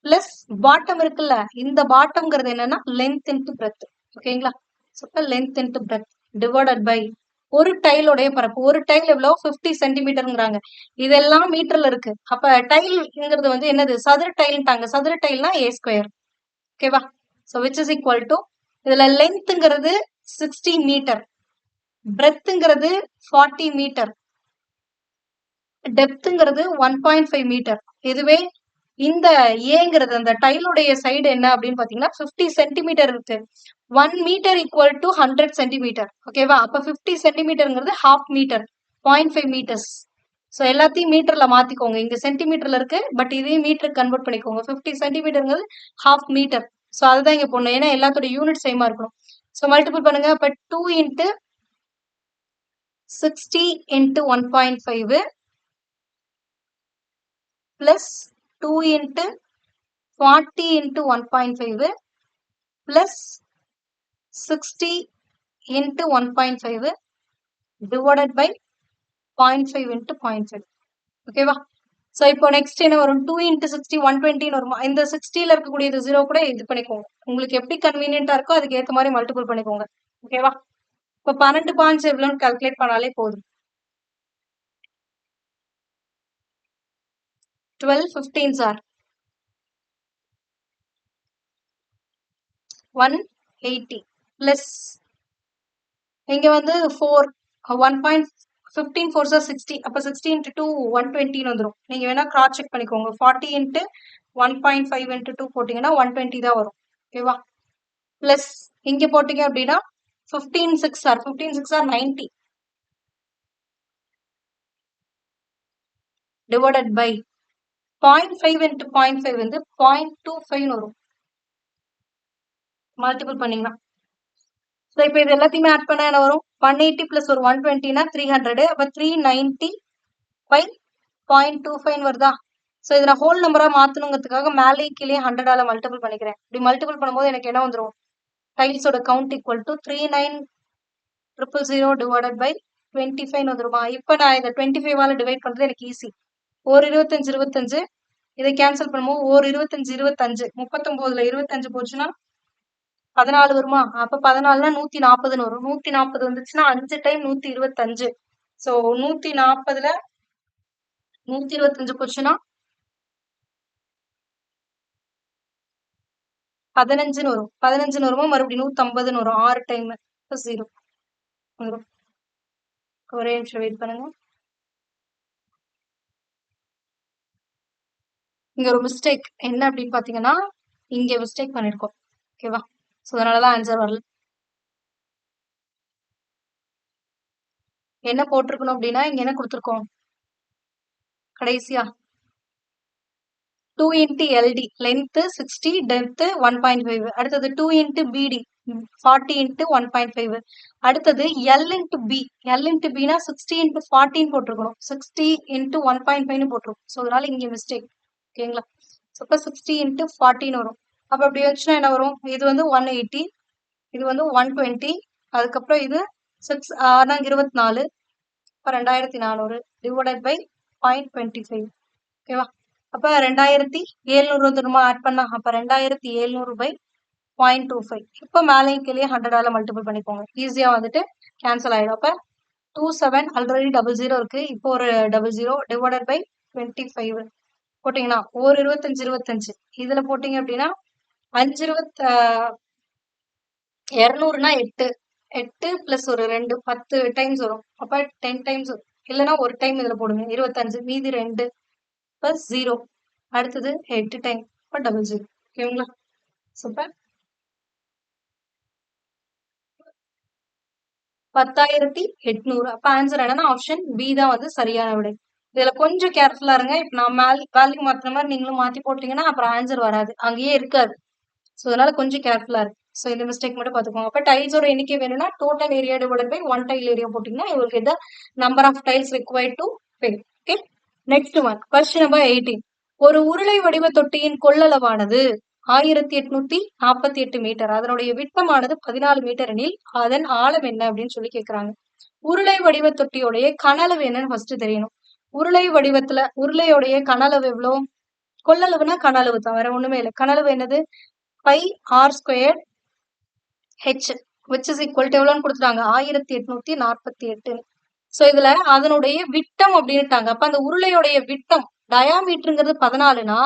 plus bottom இருக்குல்ல, இந்த பாட்டம்ங்கிறது என்னன்னா length into breadth. ஓகேங்களா? அப்ப length into breadth divided by ஒரு டைலோடைய பரப்பு. ஒரு டைல் எவ்வளவு? 50 சென்டிமீட்டர்ங்கிறாங்க. இதெல்லாம் மீட்டர்ல இருக்கு. அப்ப டைல்ங்கிறது வந்து என்னது? சதுர டைல்ட்டாங்க. சதுர டைல்னா a ஸ்கொயர். ஓகேவா? so which is equal to இதுல லென்த்ங்கிறது 60 மீட்டர், பிரெத்ங்கிறது 40 மீட்டர், டெப்த்ங்கிறது 1.5 மீட்டர். இதுவே இந்த ஏங்கிறது அந்த டைலுடைய சைடு என்ன அப்படின்னு பாத்தீங்கன்னா 50 சென்டிமீட்டர் இருக்கு. 1 மீட்டர் ஈக்குவல் டு 100 சென்டிமீட்டர். ஓகேவா? அப்ப 50 சென்டிமீட்டர்ங்கிறது ஹாஃப் மீட்டர், 0.5 மீட்டர்ஸ். ஸோ எல்லாத்தையும் மீட்டர்ல மாத்திக்கோங்க. இங்க சென்டிமீட்டர்ல இருக்கு, பட் இதையும் மீட்டர் கன்வெர்ட் பண்ணிக்கோங்க. 50 சென்டிமீட்டர்ங்கிறது ஹாஃப் மீட்டர். ஸோ அதுதான் இங்க போடணும், ஏன்னா எல்லாத்தோட யூனிட் சேமா இருக்கணும். ஸோ மல்டிபிள் பண்ணுங்க. அப்ப 2 into 60 into 1.5 plus 2 into 40 into 1.5 plus 60 into 1.5 divided by 0.5 into 0.5. ஓகேவா? ஸோ இப்போ நெக்ஸ்ட் என்ன வரும்? 2 into 60 120 வருமா? இந்த 60ல இருக்கக்கூடிய இது 0 கூட இது பண்ணிக்கோங்க. உங்களுக்கு எப்படி கன்வீனியன்ட்டா இருக்கோ அதுக்கு ஏற்ற மாதிரி மல்டிபிள் பண்ணிக்கோங்க. ஓகேவா? இப்போ 12 பாயிண்ட்ஸ் எவ்வளோன்னு கால்குலேட் பண்ணாலே போதும். 12 15s are 180 பிளஸ் இங்க வந்து 4 1.15 4s are 60. அப்ப 60 into 2 120 வந்துரும். நீங்க வேணா கிராஸ் செக் பண்ணிக்கோங்க. 40 into 1.5 into 2 போட்டீங்கன்னா 120 தான் வரும். ஓகேவா? பிளஸ் இங்க போட்டீங்க அப்படின்னா 15 6 are 90 டிவைடட் பை 0.5 into 0.5 வந்து 0.25 வரும். மல்டிபிள் பண்ணீங்கன்னா ஸோ இப்போ இது எல்லாத்தையுமே ஆட் பண்ணா என்ன வரும்? 180 பிளஸ் ஒரு 120னா 300. அப்போ 390 பை 0.25 வருதா? ஸோ இதை நான் ஹோல் நம்பரா மாத்தணுங்கிறதுக்காக மேலே கீழே 100ஆல மல்டிபிள் பண்ணிக்கிறேன். இப்படி மல்டிபிள் பண்ணும்போது எனக்கு என்ன வந்துடும்? டைல்ஸோட count equal to 39000 divided by 25 வந்துருமா? இப்போ நான் இதை 25ஆல டிவைட் பண்றது எனக்கு ஈஸி. ஒரு 25 25 இதை கேன்சல் பண்ணும்போது ஒரு 25 25 39ல 25 போச்சுன்னா 14 வருமா? அப்ப 14னா 140 வரும். 140 வந்துச்சுன்னா 5 டைம் 125. சோ 140ல 125 போச்சுன்னா 15 வரும். 15 வருமா? மறுபடியும் 150 வரும். 6 டைம் 0 வரும். ஒரே நிமிஷம் வெயிட் பண்ணுங்க. இங்க ஒரு மிஸ்டேக் என்ன அப்படின்னு பாத்தீங்கன்னா இங்க மிஸ்டேக் பண்ணிருக்கோம். ஓகேவா? சோ அதனாலதான் ஆன்சர் வரல. என்ன போட்டிருக்கணும் அப்படின்னா இங்க என்ன கொடுத்துருக்கோம் கடைசியா 2 into LD length 60 depth 1.5. அடுத்தது 2 into BD 40 into 1.5. அடுத்தது L into B. L into B னா 60 into 14 போட்டிருக்கணும். 60 into 1.5 போட்டிருக்கும். ஸோ அதனால இங்க மிஸ்டேக். ஓகேங்களா? ஸோ இப்போ 60 into 14 வரும். அப்போ அப்படி வச்சுன்னா என்ன வரும்? இது வந்து 180, இது வந்து 120, அதுக்கப்புறம் இது 6 24, இப்போ 2400 டிவைடட் பை 0.25. ஓகேவா? அப்ப 2700 வந்துருமா ஆட் பண்ணா? அப்ப 2700 பை 0.25. இப்போ மேலேயும் கீழே 100ஆல மல்டிபிள் பண்ணிக்கோங்க. ஈஸியா வந்துட்டு கேன்சல் ஆயிடும். அப்ப 27 ஆல்ரெடி 00 இருக்கு. இப்போ ஒரு 00 டிவைடட் பை 25 போட்டீங்கன்னா ஒரு 25 25 இதுல போட்டீங்க அப்படின்னா 5 200னா 8 8 பிளஸ் ஒரு 2 10 டைம்ஸ் வரும். அப்ப 10 டைம்ஸ் இல்லைன்னா ஒரு டைம் இதுல போடுங்க. 25 மீதி 2 பிளஸ் 0 அடுத்தது 8 டைம் இப்போ 00. ஓகேங்களா? சூப்பர். 10,800. அப்ப ஆன்சர் என்னன்னா ஆப்ஷன் பி தான் வந்து சரியான விடை. இதுல கொஞ்சம் கேர்ஃபுல்லா இருங்க. இப்ப நான் வேல்யூ மாத்துற மாதிரி நீங்களும் மாத்தி போட்டீங்கன்னா அப்புறம் ஆன்சர் வராது, அங்கேயே இருக்காது. ஸோ அதனால கொஞ்சம் கேர்ஃபுல்லா இருக்கு. ஸோ இந்த மிஸ்டேக் மட்டும் பார்த்துக்கோங்க. அப்ப டைல்ஸோட எண்ணிக்கை வேணும்னா total area divided by 1 tile area போட்டீங்கன்னா உங்களுக்கு இந்த number of tiles required to pave. Okay, next one question number 18. ஒரு உருளை வடிவ தொட்டியின் கொள்ளளவானது 1848 மீட்டர். அதனுடைய விட்டமானது 14 மீட்டர் எனில் அதன் ஆழம் என்ன அப்படின்னு சொல்லி கேக்குறாங்க. உருளை வடிவ தொட்டியோடைய கனளவு என்னன்னு ஃபர்ஸ்ட் தெரியணும். உருளை வடிவத்துல உருளையோடைய கனளவு எவ்வளவு? கொள்ளளவுனா கனளவு தான், வேற ஒண்ணுமே இல்லை. கனளவு என்னது? Pi R square H which is equal to எவ்வளோன்னு கொடுத்துட்டாங்க? 1848. சோ இதுல அதனுடைய விட்டம் அப்படின்ட்டாங்க. அப்ப அந்த உருளையோடைய விட்டம் டயாமீட்டருங்கிறது 14னா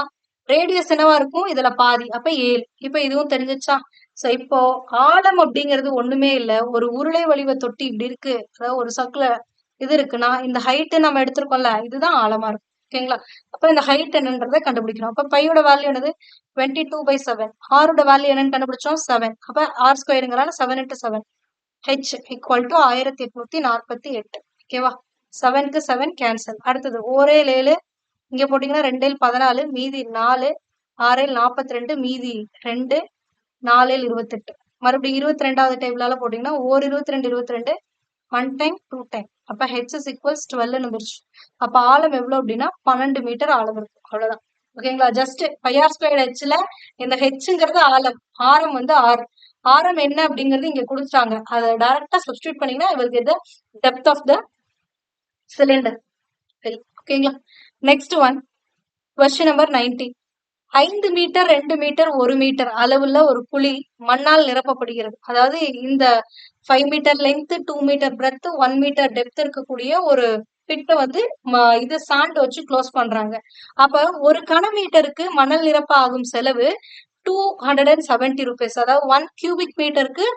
ரேடியஸ் என்னவா இருக்கும்? இதுல பாதி, அப்ப 7. இப்ப இதுவும் தெரிஞ்சிச்சா? சோ இப்போ ஆழம் அப்படிங்கிறது ஒண்ணுமே இல்ல. ஒரு உருளை வடிவ தொட்டி இப்படி இருக்கு, அதாவது ஒரு சர்க்குல இது இருக்குன்னா இந்த ஹைட் நம்ம எடுத்திருக்கோம்ல, இதுதான் ஆழமா இருக்கும். ஓகேங்களா? அப்ப இந்த ஹைட் என்னன்றதை கண்டுபிடிக்கணும். அப்ப பையோட வேல்யூ என்னது? 22/7. ஆரோட வேல்யூ என்னன்னு கண்டுபிடிச்சோம்? 7. அப்ப ஆர் ஸ்கொயருங்கிறனால 7 into 7 ஹெச் ஈக்குவல் டு 1848. ஓகேவா? 7க்கு 7 கேன்சல். அடுத்தது ஒரே 7 இங்க போட்டீங்கன்னா 2 14 மீதி 4 6 42 மீதி 2 4 28. மறுபடியும் 22வது டேபிளால போட்டீங்கன்னா ஒரு 22 22 1 டைம் 2 டைம். அப்ப ஹெச் இஸ் ஈக்குவல்ஸ் 12 வந்துருச்சு. அப்ப ஆழம் எவ்வளவு அப்படின்னா 12 மீட்டர் ஆழம் இருக்கும். அவ்வளவுதான். ஓகேங்களா? ஜஸ்ட் பை ஆர் ஸ்கொயர் ஹெச்ல இந்த ஹெச்ங்கிறது ஆழம், ஆரம் வந்து 6. ஆரம் என்ன அப்படிங்கிறது இங்க கொடுத்துட்டாங்க. அதை டைரக்டா சப்ஸ்டியூட் பண்ணீங்கன்னா இவருக்கு எது டெப்த் ஆஃப் த சிலிண்டர். சரி, ஓகேங்களா. Next one, question number 90. 5 metre 2 metre 1 metre அளவுள்ள ஒரு குழி மண்ணால் நிரப்பப்படுகிறது. அதாவது இந்த 5 metre length, 2 metre breadth, 1 metre depth இருக்கக்கூடிய ஒரு பிட்ட வந்து இது சாண்ட் வச்சு க்ளோஸ் பண்றாங்க. அப்ப ஒரு கனமீட்டருக்கு மணல் நிரப்ப ஆகும் செலவு 270 rupees. அதாவது 1 cubic மீட்டருக்கு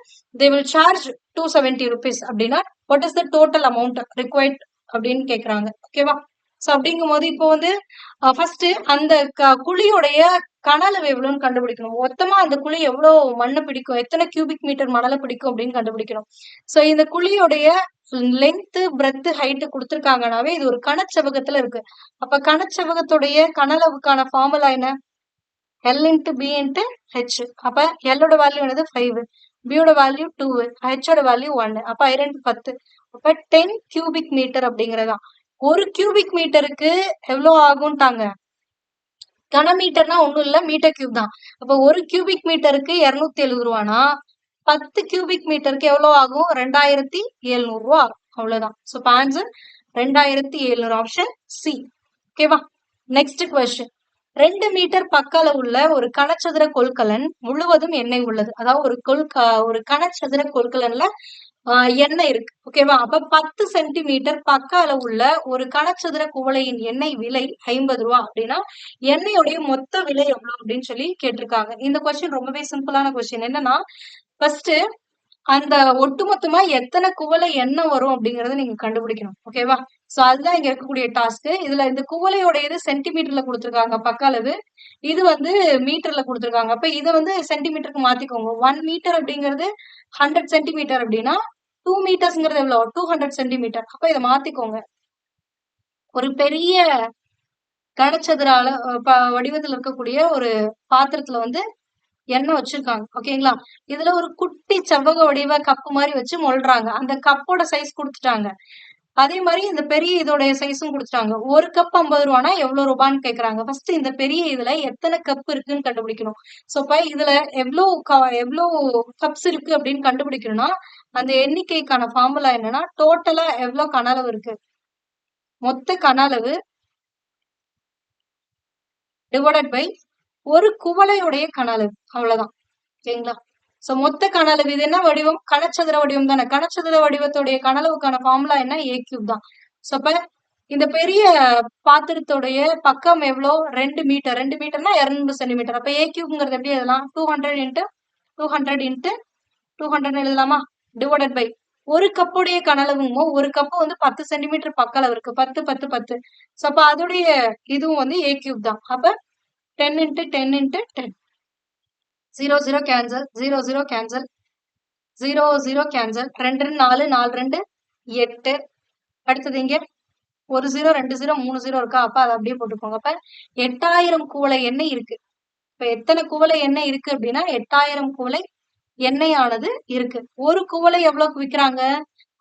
they will charge 270 rupees. அப்படின்னா what is the total amount required அப்படின்னு கேக்குறாங்க. ஓகேவா. சோ அப்படிங்கும் போது இப்போ வந்து ஃபர்ஸ்ட் அந்த குழியோடைய கனளவு எவ்வளவுன்னு கண்டுபிடிக்கணும். மொத்தமா அந்த குழி எவ்வளவு மண்ணை பிடிக்கும், எத்தனை கியூபிக் மீட்டர் மணலை பிடிக்கும் அப்படின்னு கண்டுபிடிக்கணும். சோ இந்த குழியோடைய லென்த், பிரெத், ஹைட் கொடுத்திருக்காங்கனாவே இது ஒரு கனச்செவகத்துல இருக்கு. அப்ப கனச்செவகத்துடைய கனளவுக்கான ஃபார்முலா என்ன? L into B into H. அப்ப L ஓட வேல்யூ என்னது 5, B ஓட வேல்யூ 2, H ஓட வேல்யூ 1. அப்ப 10. அப்ப 10 cubic மீட்டர் அப்படிங்கறதா. ஒரு கியூபிக் மீட்டருக்கு எவ்வளவு ஆகும்ட்டாங்க? கனமீட்டர்னா ஒண்ணும் இல்ல, மீட்டர் கியூப் தான். அப்ப ஒரு கியூபிக் மீட்டருக்கு 270 ரூபானா 10 கியூபிக் மீட்டருக்கு எவ்வளவு ஆகும்? 2700 ரூபா ஆகும். அவ்வளவுதான். So answer 2700, option C. ஓகேவா. Next question. 2 மீட்டர் பக்க அளவுள்ள ஒரு கனச்சதுர கொள்கலன் முழுவதும் எண்ணெய் உள்ளது. அதாவது ஒரு கனச்சதுர கொள்கலன்ல எண்ணெய் இருக்கு. ஓகேவா. அப்ப 10 சென்டிமீட்டர் பக்க அளவுள்ள ஒரு கனச்சதுர குவளையின் எண்ணெய் விலை 50 ரூபா அப்படின்னா எண்ணெயோடைய மொத்த விலை எவ்வளவு அப்படின்னு சொல்லி கேட்டிருக்காங்க. இந்த கொஸ்டின் ரொம்பவே சிம்பிளான கொஸ்டின். என்னன்னா ஃபர்ஸ்ட் அந்த ஒட்டுமொத்தமா எத்தனை குவளை எண்ணெய் வரும் அப்படிங்கறத நீங்க கண்டுபிடிக்கணும். ஓகேவா. சோ அதுதான் இங்க இருக்கக்கூடிய டாஸ்க். இதுல இந்த குவளையோட இது சென்டிமீட்டர்ல கொடுத்திருக்காங்க பக்க அளவு, இது வந்து மீட்டர்ல கொடுத்திருக்காங்க. அப்ப இதை வந்து சென்டிமீட்டருக்கு மாத்திக்கோங்க. 1 மீட்டர் அப்படிங்கிறது 100 சென்டிமீட்டர் அப்படின்னா 2 மீட்டர்ஸ்ங்கிறது எவ்வளவு? 200 சென்டிமீட்டர். அப்ப இதை மாத்திக்கோங்க. ஒரு பெரிய கனச்சதுர வடிவத்தில் இருக்கக்கூடிய ஒரு பாத்திரத்துல வந்து எண்ணெய் வச்சிருக்காங்க. ஓகேங்களா. இதுல ஒரு குட்டி செவ்வக வடிவ கப்பு மாதிரி வச்சு மொள்றாங்க. அந்த கப்போட சைஸ் கொடுத்துட்டாங்க. அதே மாதிரி இந்த பெரிய இதோடைய சைஸும் கொடுத்துட்டாங்க. ஒரு கப் 50 ரூபானா எவ்வளவு ரூபான்னு கேக்குறாங்க. ஃபர்ஸ்ட் இந்த பெரிய இதுல எத்தனை கப் இருக்குன்னு கண்டுபிடிக்கணும். சோ இப்ப இதுல எவ்வளவு கப்ஸ் இருக்கு அப்படின்னு கண்டுபிடிக்கணும்னா அந்த எண்ணிக்கைக்கான ஃபார்முலா என்னன்னா டோட்டலா எவ்வளவு கன அளவு இருக்கு, மொத்த கன அளவு டிவைடட் பை ஒரு குவளையுடைய கன அளவு. அவ்வளவுதான். ஓகேங்களா. சோ மொத்த கன அளவு இது என்ன வடிவம்? கனச்சதுர வடிவம் தானே. கனச்சதுர வடிவத்துடைய கன அளவுக்கான ஃபார்முலா என்ன? A cube தான். சோ அப்ப இந்த பெரிய பாத்திரத்துடைய பக்கம் எவ்வளவு? 2 மீட்டர். 2 மீட்டர்னா 200 சென்டிமீட்டர். அப்ப A cubeங்கிறது எப்படி எழுதலாம்? 200 into 200 into 200 எழுதலாமா? டிவைடட் பை ஒரு கப்புடைய கனளவும், ஒரு கப்பு வந்து 10 சென்டிமீட்டர் பக்க அளவு இருக்கு. 10 10 10. சோ அப்ப அதோடைய இதுவும் வந்து A cube தான். அப்ப 10 into 10 into 10. 0 0 cancel, 0 0 cancel, 0 0 cancel, 2 4 4 2 8. அடுத்தது இங்க ஒரு 0 2 0 3 0 இருக்கா. அப்ப அதை அப்படியே போட்டுக்கோங்க. அப்ப 8000 குவளை எண்ணெய் இருக்கு. இப்ப எத்தனை குவளை எண்ணெய் இருக்கு அப்படின்னா 8000 குவளை எண்ணெயானது இருக்கு. ஒரு குவளை எவ்வளவுக்கு விக்கிறாங்க?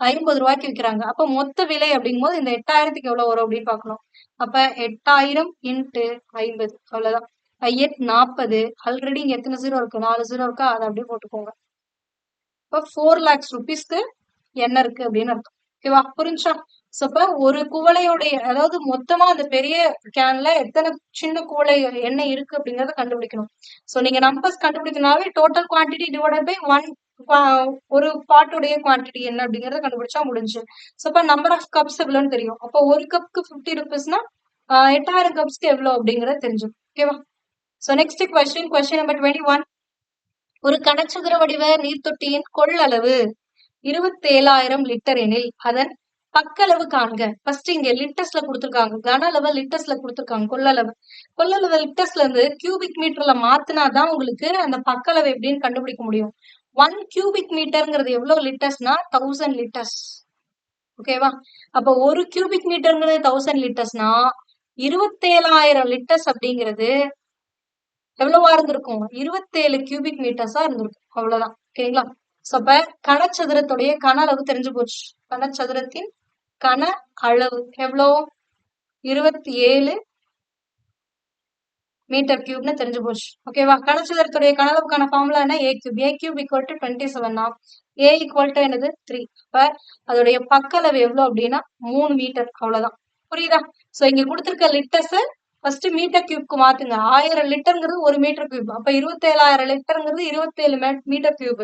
50 ரூபாய்க்கு விக்கிறாங்க. அப்ப மொத்த விலை அப்படிங்கும்போது இந்த 8000க்கு எவ்வளவு வரும் அப்படின்னு பாக்கணும். அப்ப 8000 into 50. அவ்வளவுதான். 8 40. ஆல்ரெடி இங்க எத்தனை 0 இருக்கு? 4 0 இருக்கா. அதை அப்படியே போட்டுக்கோங்க. இப்ப 4 lakhs rupeesக்கு என்ன இருக்கு அப்படின்னு அர்த்தம். ஓகேவா. புரிஞ்சா. சோ இப்ப ஒரு குவளையோடைய அதாவது மொத்தமா அந்த பெரிய கேன்ல எத்தனை சின்ன குவளை எண்ணெய் இருக்கு அப்படிங்கறத கண்டுபிடிக்கணும். சோ நீங்க நம்பர்ஸ் கண்டுபிடிக்கனாவே டோட்டல் குவான்டிட்டி டிவைடட் பை ஒரு பாட்டுடைய குவான்டிட்டி என்ன அப்படிங்கறத கண்டுபிடிச்சா முடிஞ்சு. சோ இப்ப நம்பர் ஆஃப் கப்ஸ் எவ்வளவுன்னு தெரியும். அப்ப ஒரு கப்க்கு 50 rupeesனா 8000 கப்ஸ்க்கு எவ்வளவு அப்படிங்கறது தெரிஞ்சும். ஓகேவா. So next question number 21. ஒரு கனச்சதுர வடிவ நீர்த்தொட்டியின் கொள்ளளவு 27,000 லிட்டர் எனில் அதன் பக்களவு காண்க. ஃபர்ஸ்ட் இங்க லிட்டர்ஸ்ல கொடுத்திருக்காங்க. கன அளவு லிட்டர்ஸ்ல கொடுத்திருக்காங்க. கொள்ளளவு லிட்டர்ஸ்ல இருந்து கியூபிக் மீட்டர்ல மாத்தினாதான் உங்களுக்கு அந்த பக்களவு எப்படின்னு கண்டுபிடிக்க முடியும். 1 கியூபிக் மீட்டர்ங்கிறது எவ்வளவு லிட்டர்ஸ்னா 1000 லிட்டர்ஸ். ஓகேவா. அப்ப ஒரு கியூபிக் மீட்டர்ங்கிறது 1000 லிட்டர்ஸ்னா 27,000 லிட்டர்ஸ் அப்படிங்கிறது எவ்வளவா இருந்திருக்கும்? 27 கியூபிக் மீட்டர்ஸா இருந்திருக்கும். அவ்வளவுதான். ஓகேங்களா. சோ அப்ப கனச்சதுரத்துடைய கன அளவு தெரிஞ்சு போச்சு. கனச்சதுரத்தின் கன அளவு எவ்வளவு? 27 மீட்டர் கியூப்னு தெரிஞ்சு போச்சு. ஓகேவா? கனசதுரத்துடைய கனளவுக்கான ஃபார்முலா என்ன? a cube. a cube equal to 27 a equal to என்னது 3. அப்ப அதோடைய பக்க அளவு எவ்வளவு அப்படின்னா 3 மீட்டர். அவ்வளவுதான். புரியுதா? சோ இங்க கொடுத்திருக்க லிட்டர்ஸ் ஃபர்ஸ்ட் மீட்டர் கியூப்க்கு மாத்துங்க. 1000 லிட்டர்ங்கிறது 1 மீட்டர் கியூப். அப்ப 27,000 லிட்டர்ங்கிறது 27 மீட்டர் கியூப்.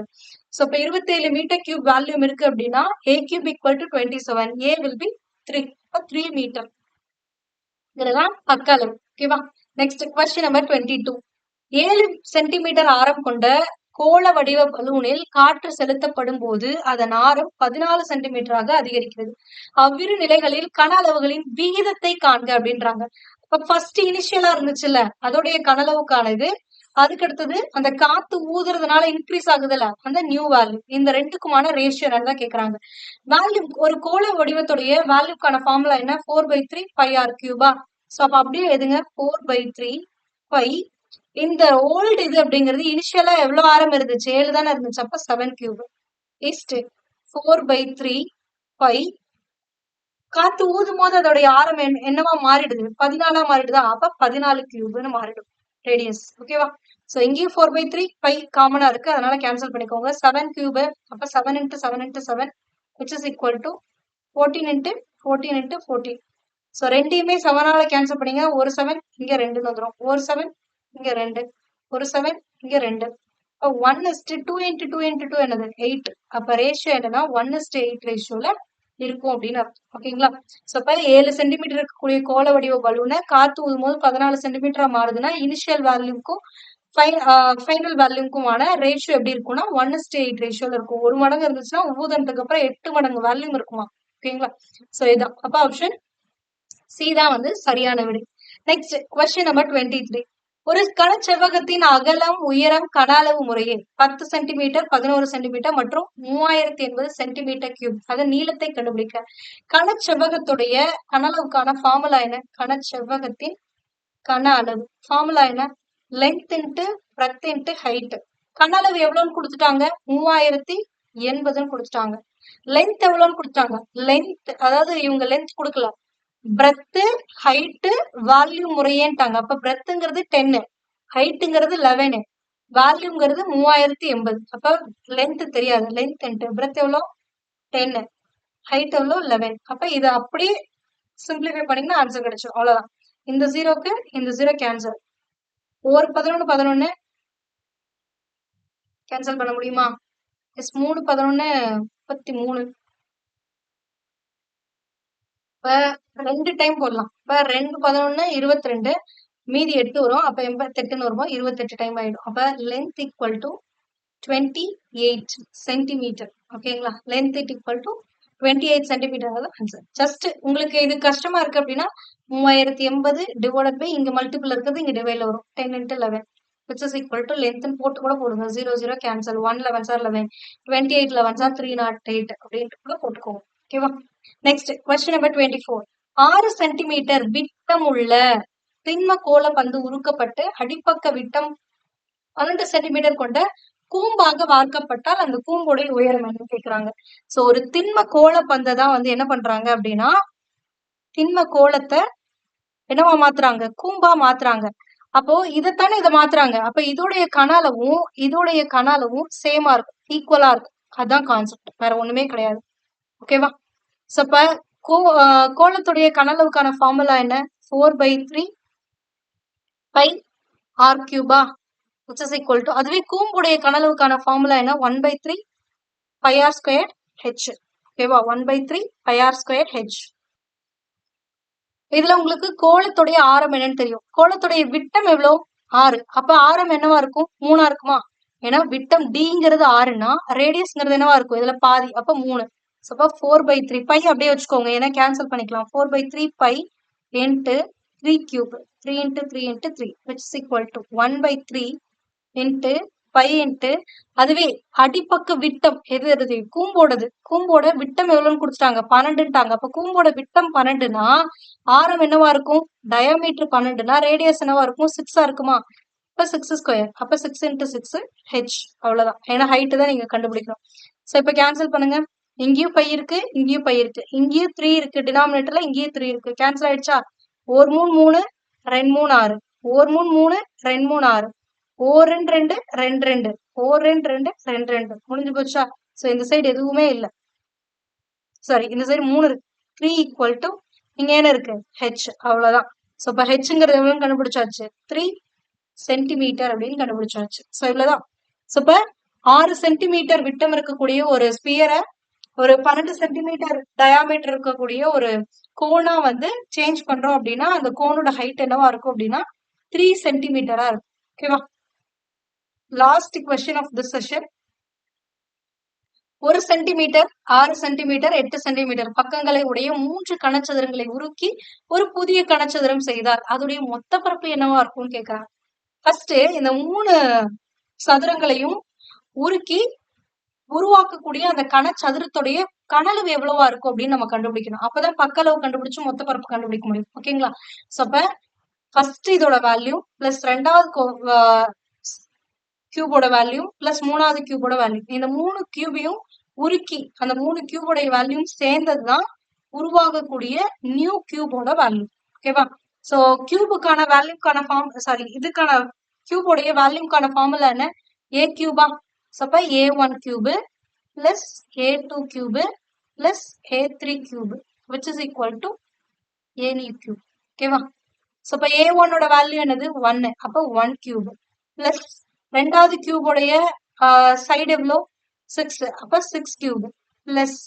சோ இப்ப 27 மீட்டர் கியூப் வால்யூம் இருக்கு அப்படின்னா a cube equal to 27. a will be 3. அப்ப 3 மீட்டர். இதெல்லாம் பக்க அளவு. ஓகேவா? Next question number 22. 7 சென்டிமீட்டர் ஆரம் கொண்ட கோள வடிவ பலூனில் காற்று செலுத்தப்படும் போது அதன் ஆரம் 14 சென்டிமீட்டராக அதிகரிக்கிறது. அவ்விரு நிலைகளில் கன அளவுகளின் விகிதத்தை காண்க அப்படின்றாங்க. இப்ப ஃபர்ஸ்ட் இனிஷியலா இருந்துச்சுல்ல, அதோடைய கன அளவுக்கானது. அதுக்கு அடுத்தது அந்த காத்து ஊதுறதுனால இன்க்ரீஸ் ஆகுதுல்ல, அந்த நியூ வேல்யூ. இந்த ரெண்டுக்குமான ரேஷியோ தான் கேக்குறாங்க. வேல்யூ ஒரு கோள வடிவத்துடைய வேல்யூக்கான ஃபார்முலா என்ன? 4/3 பை ஆர் கியூபா. சோ அப்ப அப்படியே எதுங்க 4/3 பை இந்த ஓல்டு இது அப்படிங்கிறது இனிஷியலா எவ்வளவு ஆரம் இருந்துச்சு? 7 தானே இருந்துச்சு. அப்ப 7 கியூப் இஸ்ட் 4/3 பை காத்து ஊதும் போது அதோடைய ஆரம் என்னவா மாறிடுது? 14 மாறிடுதா? அப்ப 14 கியூப்னு மாறிடும் ரேடியஸ். ஓகேவா? சோ இங்கேயும் 4/3 பை காமனா இருக்கு, அதனால கேன்சல் பண்ணிக்கோங்க. 7 கியூப் அப்ப 7 into 7 into 7 which is equal to 14 into 14 into 14. So ரெண்டையுமே 7ஆல கேன்சல் பண்ணீங்க. ஒரு 7 இங்க 2 வந்துரும். ஒரு 7 இங்க 2, ஒரு 7 இங்க 2. 1:2 into 2 into 2 என்னது 8. அப்ப ரேஷியோ என்னன்னா 1:8 ரேஷியோல இருக்கும் அப்படின்னு அர்த்தம். ஓகேங்களா? சோ இப்ப 7 சென்டிமீட்டர் இருக்கக்கூடிய கோள வடிவ பலூனை காத்து ஊதும் போது 14 சென்டிமீட்டரா மாறுதுன்னா இனிஷியல் வேல்யூக்கும் ஃபைனல் வேல்யூக்குமான ரேஷியோ எப்படி இருக்கும்னா 1:8 ரேஷியோல இருக்கும். ஒரு மடங்கு இருந்துச்சுன்னா ஊதுனதுக்கு அப்புறம் 8 மடங்கு வேல்யூம் இருக்குமா? ஓகேங்களா? சோ இதான். அப்ப ஆப்ஷன் சி தான் வந்து சரியான விடை. Next question number 23. ஒரு கனச்செவ்வகத்தின் அகலம் உயரம் கன அளவு முறையே 10 சென்டிமீட்டர் 11 சென்டிமீட்டர் மற்றும் 3080 சென்டிமீட்டர் கியூப். அதன் நீளத்தை கண்டுபிடிக்க. கனச்செவ்வகத்துடைய கன அளவுக்கான ஃபார்முலா என்ன? கனச்செவ்வகத்தின் கன அளவு ஃபார்முலா என்ன? Length into breadth into height. கன அளவு எவ்வளவுன்னு கொடுத்துட்டாங்க? 3080ன்னு கொடுத்துட்டாங்க. லென்த் எவ்வளவுன்னு கொடுத்தாங்க? லென்த் அதாவது இவங்க லென்த் கொடுக்கல, பிரெத் ஹைட் வால்யூம் முறையேன்ட்டாங்க. அப்ப பிரெத்ங்கிறது 10, ஹைட்டுங்கிறது 11, வால்யூம்ங்கிறது 3080. அப்ப லென்த் தெரியாது. லென்த் இன்ட்டு பிரெத் எவ்வளோ 10, ஹைட் எவ்வளோ 11. அப்ப இதை அப்படியே சிம்பிளிஃபை பண்ணீங்கன்னா ஆன்சர் கிடைச்சிடும். அவ்வளவுதான். இந்த ஜீரோக்கு இந்த ஜீரோ கேன்சல். ஒரு 11 11 கேன்சல் பண்ண முடியுமா? எஸ் 3 11 33. இப்ப 2 டைம் போடலாம். இப்ப 2 11 22, மீதி 8 வரும். அப்ப 88ன்னு வரும்போது 28 டைம் ஆயிடும். அப்ப லென்த் ஈக்குவல் டு 28 சென்டிமீட்டர். ஓகேங்களா? Length equal to 28 centimetre answer. Just உங்களுக்கு இது கஷ்டமா இருக்கு அப்படின்னா 3080 டிவைடட் பை இங்க மல்டிபிள் இருக்கிறது இங்க டிவைட்ல வரும். 10 into 11 which is equal to length போட்டு கூட போடுங்க. 0 0 cancel. 1 11s are 11, 28 11s are 308 அப்படின்ட்டு கூட போட்டுக்கோங்க. ஓகேவா? Next question number 24. 6 சென்டிமீட்டர் விட்டம் உள்ள திண்ம கோள பந்து உருக்கப்பட்டு அடிப்பக்க விட்டம் 12 சென்டிமீட்டர் கொண்ட கூம்பாக வார்க்கப்பட்டால் அந்த கூம்போடைய உயரம் என்னன்னு கேக்குறாங்க. சோ ஒரு திண்ம கோள பந்தை தான் வந்து என்ன பண்றாங்க அப்படின்னா திண்ம கோளத்தை என்னவா மாத்துறாங்க? கூம்பா மாத்துறாங்க. அப்போ இதைத்தானே இதை மாத்துறாங்க. அப்ப இதோடைய கன அளவும் சேமா இருக்கும், ஈக்குவலா இருக்கும். அதுதான் கான்செப்ட், வேற ஒண்ணுமே கிடையாது. ஓகேவா? சோ இப்ப கோளத்துடைய கன அளவுக்கான ஃபார்முலா என்ன? 4/3 பை ஆர் கியூபா which is equal to, அதுவே கூம்புடைய கன அளவுக்கான ஃபார்முலா என்ன? 1/3 பை ஆர் ஸ்கொயர் ஹெச். ஓகேவா? 1/3 பை ஆர் ஸ்கொயர் ஹெச். இதுல உங்களுக்கு கோளத்துடைய ஆரம் என்னன்னு தெரியும். கோளத்துடைய விட்டம் எவ்வளவு? 6. அப்ப ஆரம் என்னவா இருக்கும்? 3ஆ இருக்குமா? ஏன்னா விட்டம் டிங்கிறது 6ன்னா ரேடியஸ்ங்கிறது என்னவா இருக்கும்? இதுல பாதி, அப்ப 3. அப்ப 4/3 பை அப்படியே வச்சுக்கோங்க, ஏன்னா கேன்சல் பண்ணிக்கலாம். 4/3 pi into 3 cube, 3 into 3 into 3 which is equal to 1/3 into pi into அதுவே அடிப்பக்க விட்டம் எது கூம்போடது. கூம்போட விட்டம் எவ்வளவுன்னு கொடுத்துட்டாங்க? 12ன்ட்டாங்க. அப்ப கூம்போட விட்டம் 12னா ஆரம் என்னவா இருக்கும்? டயாமீட்டர் 12னா ரேடியஸ் என்னவா இருக்கும்? 6ஆ இருக்குமா? இப்ப 6 ஸ்கொயர். அப்ப 6 into 6 ஹெச். அவ்வளவுதான். ஏன்னா ஹைட் தான் நீங்க கண்டுபிடிக்கணும். சோ இப்ப கேன்சல் பண்ணுங்க. இங்கேயும் பை இருக்கு, இங்கேயும் பை இருக்கு, இங்கேயும் 3 இருக்கு டினாமினேட்டர்ல, இங்கேயும் 3 இருக்கு. கேன்சல் ஆயிடுச்சா? 1 3 3, 2 3 6, ஒரு 3 3 2 3 6 ஒரு 2 2 2 ஒரு 2 2 2 2 முடிஞ்சு போச்சா? சோ இந்த சைடு எதுவுமே இல்ல. சாரி இந்த சைடு 3 இருக்கு. 3 ஈக்குவல் டு இங்க என்ன இருக்கு? h அவ்வளவுதான். சோ இப்ப hங்கிறது எவ்வளவுன்னு கண்டுபிடிச்சாச்சு. 3 சென்டிமீட்டர் அப்படின்னு கண்டுபிடிச்சாச்சு. சோ இவ்வளவுதான். சோ இப்ப 6 சென்டிமீட்டர் விட்டம் இருக்கக்கூடிய ஒரு ஸ்பியரை ஒரு 12 சென்டிமீட்டர் டயாமீட்டர் இருக்கக்கூடிய ஒரு கோனா வந்து சேஞ்ச் பண்றோம் அப்படின்னா அந்த கோனோட ஹைட் என்னவா இருக்கும் அப்படின்னா 3 சென்டிமீட்டரா இருக்கும். ஓகேவா? Last question of this session. 1 centimetre 6 centimetre 8 centimetre பக்கங்களை உடைய 3 கனச்சதுரங்களை உருக்கி ஒரு புதிய கனச்சதுரம் செய்தார். அதோடைய மொத்த பரப்பு என்னவா இருக்கும்னு கேக்குறாங்க. ஃபர்ஸ்ட் இந்த 3 சதுரங்களையும் உருக்கி உருவாக்கக்கூடிய அந்த கனச்சதுரத்துடைய கனளவு எவ்வளவா இருக்கும் அப்படின்னு நம்ம கண்டுபிடிக்கணும். அப்பதான் பக்க அளவு கண்டுபிடிச்சு மொத்த பரப்பு கண்டுபிடிக்க முடியும். ஓகேங்களா? சோ அப்ப ஃபர்ஸ்ட் இதோட வேல்யூ பிளஸ் ரெண்டாவது கியூபோட வேல்யூ பிளஸ் மூணாவது கியூபோட வேல்யூ, இந்த 3 கியூபையும் உருக்கி அந்த 3 கியூபோட வேல்யூ சேர்ந்ததுதான் உருவாகக்கூடிய நியூ கியூபோட வேல்யூ. ஓகேவா? சோ கியூபுக்கான வேல்யூக்கான ஃபார்ம் சாரி இதுக்கான கியூபோடைய வேல்யூக்கான ஃபார்முலா என்ன? ஏ கியூபா. சோ அப்ப a1 cube plus a2 cube plus a3 cube which is equal to a new cube. ஓகேவா? சோ அப்ப a1 ஓட வேல்யூ என்னது? 1. அப்ப 1 கியூப் பிளஸ் ரெண்டாவது கியூபோடைய சைடு எவ்வளோ? 6. அப்ப 6 கியூப் பிளஸ்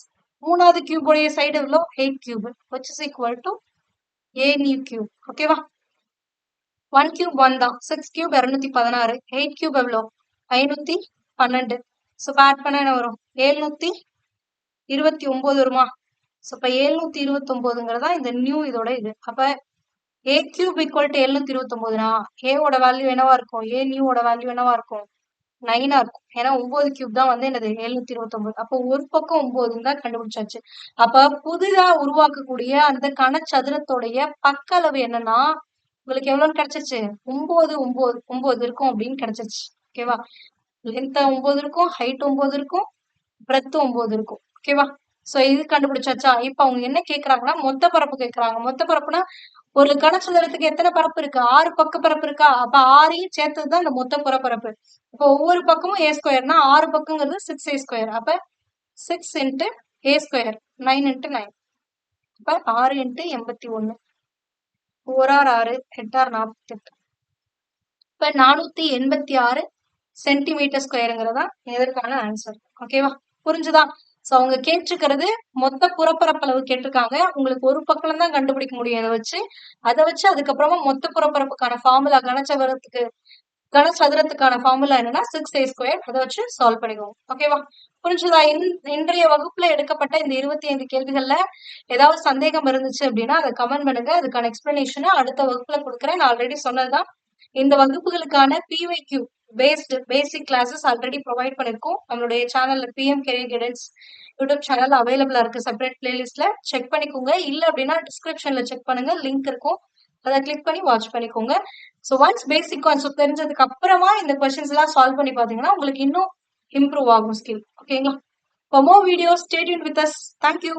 மூணாவது கியூபோடைய சைடு எவ்வளோ? 8 cube which is equal to a new cube. ஓகேவா? 1 கியூப் 1 தான். 6 கியூப் 216. 8 கியூப் எவ்வளோ? 512. சோ ஆட் பண்ண என்ன வரும்? 729 வருமா? சோ இப்ப 729ங்கிறதா இந்த நியூ இதோட இது. அப்ப a கியூப் ஈக்குவல் டு 729னா a ஓட வேல்யூ என்னவா இருக்கும்? a நியூ ஓட வேல்யூ என்னவா இருக்கும்? 9 இருக்கும். ஏன்னா 9 கியூப் தான் வந்து என்னது? 729. அப்போ ஒரு பக்கம் 9 தான் கண்டுபிடிச்சாச்சு. அப்ப புதிதா உருவாக்கக்கூடிய அந்த கனச்சதுரத்தோடைய பக்க அளவு என்னன்னா உங்களுக்கு எவ்வளவுன்னு கிடைச்சிச்சு? 9 9 9 இருக்கும் அப்படின்னு கிடைச்சிச்சு. ஓகேவா? லென்த் 9 இருக்கும், ஹைட் 9 இருக்கும், பிரெத் 9 இருக்கும். ஓகேவா? சோ இது கண்டுபிடிச்சாச்சா? இப்ப அவங்க என்ன கேக்குறாங்கன்னா மொத்த பரப்பு கேக்குறாங்க. மொத்த பரப்புனா ஒரு கனசதுரத்துக்கு எத்தனை பரப்பு இருக்கு? 6 பக்க பரப்பு இருக்கா? அப்ப 6ஐயும் சேர்த்ததுதான் இந்த மொத்த புறப்பரப்பு. இப்போ ஒவ்வொரு பக்கமும் a ஸ்கொயர்னா 6 பக்கங்கிறது 6a ஸ்கொயர். அப்ப 6 இன்ட்டு a ஸ்கொயர் 9 இன்ட்டு 9. அப்ப 6 இன்ட்டு 81. 4 6 8 48. இப்ப 486 சென்டிமீட்டர் ஸ்கொயருங்கிறதா இதற்கான ஆன்சர். ஓகேவா? புரிஞ்சுதா? சோ அவங்க கேட்டிருக்கிறது மொத்த புறப்பரப்பளவு கேட்டிருக்காங்க. உங்களுக்கு ஒரு பக்கம் தான் கண்டுபிடிக்க முடியும் அதை வச்சு அதுக்கப்புறமா மொத்த புறப்பரப்புக்கான ஃபார்முலா கனசதுரத்துக்கான ஃபார்முலா என்னன்னா 6a ஸ்கொயர். அதை வச்சு சால்வ் பண்ணிக்கோங்க. ஓகேவா? புரிஞ்சுதா? இன்றைய வகுப்புல எடுக்கப்பட்ட இந்த 25 கேள்விகள்ல ஏதாவது சந்தேகம் இருந்துச்சு அப்படின்னா அதை கமெண்ட் பண்ணுங்க. அதுக்கான எக்ஸ்பிளனேஷனை அடுத்த வகுப்புல கொடுக்குறேன். நான் ஆல்ரெடி சொன்னதுதான். இந்த வகுப்புகளுக்கான PYQ பேசிக் கிளாஸஸ் ஆல்ரெடி ப்ரொவைட் பண்ணிருக்கோம். நம்மளுடைய சேனல்ல PM career guidance YouTube channel அவைலபிளா இருக்கு. செப்பரேட் பிளேலிஸ்ட்ல செக் பண்ணிக்கோங்க. இல்ல அப்படின்னா டிஸ்கிரிப்ஷன்ல செக் பண்ணுங்க, லிங்க் இருக்கும். அதை கிளிக் பண்ணி வாட்ச் பண்ணிக்கோங்க. ஸோ ஒன்ஸ் பேசிக் கான்செப்ட் தெரிஞ்சதுக்கு அப்புறமா இந்த கொஸ்டின்ஸ் எல்லாம் சால்வ் பண்ணி பாத்தீங்கன்னா உங்களுக்கு இன்னும் இம்ப்ரூவ் ஆகும் ஸ்கில். ஓகேங்களா? For more videos, stay tuned with us. Thank you.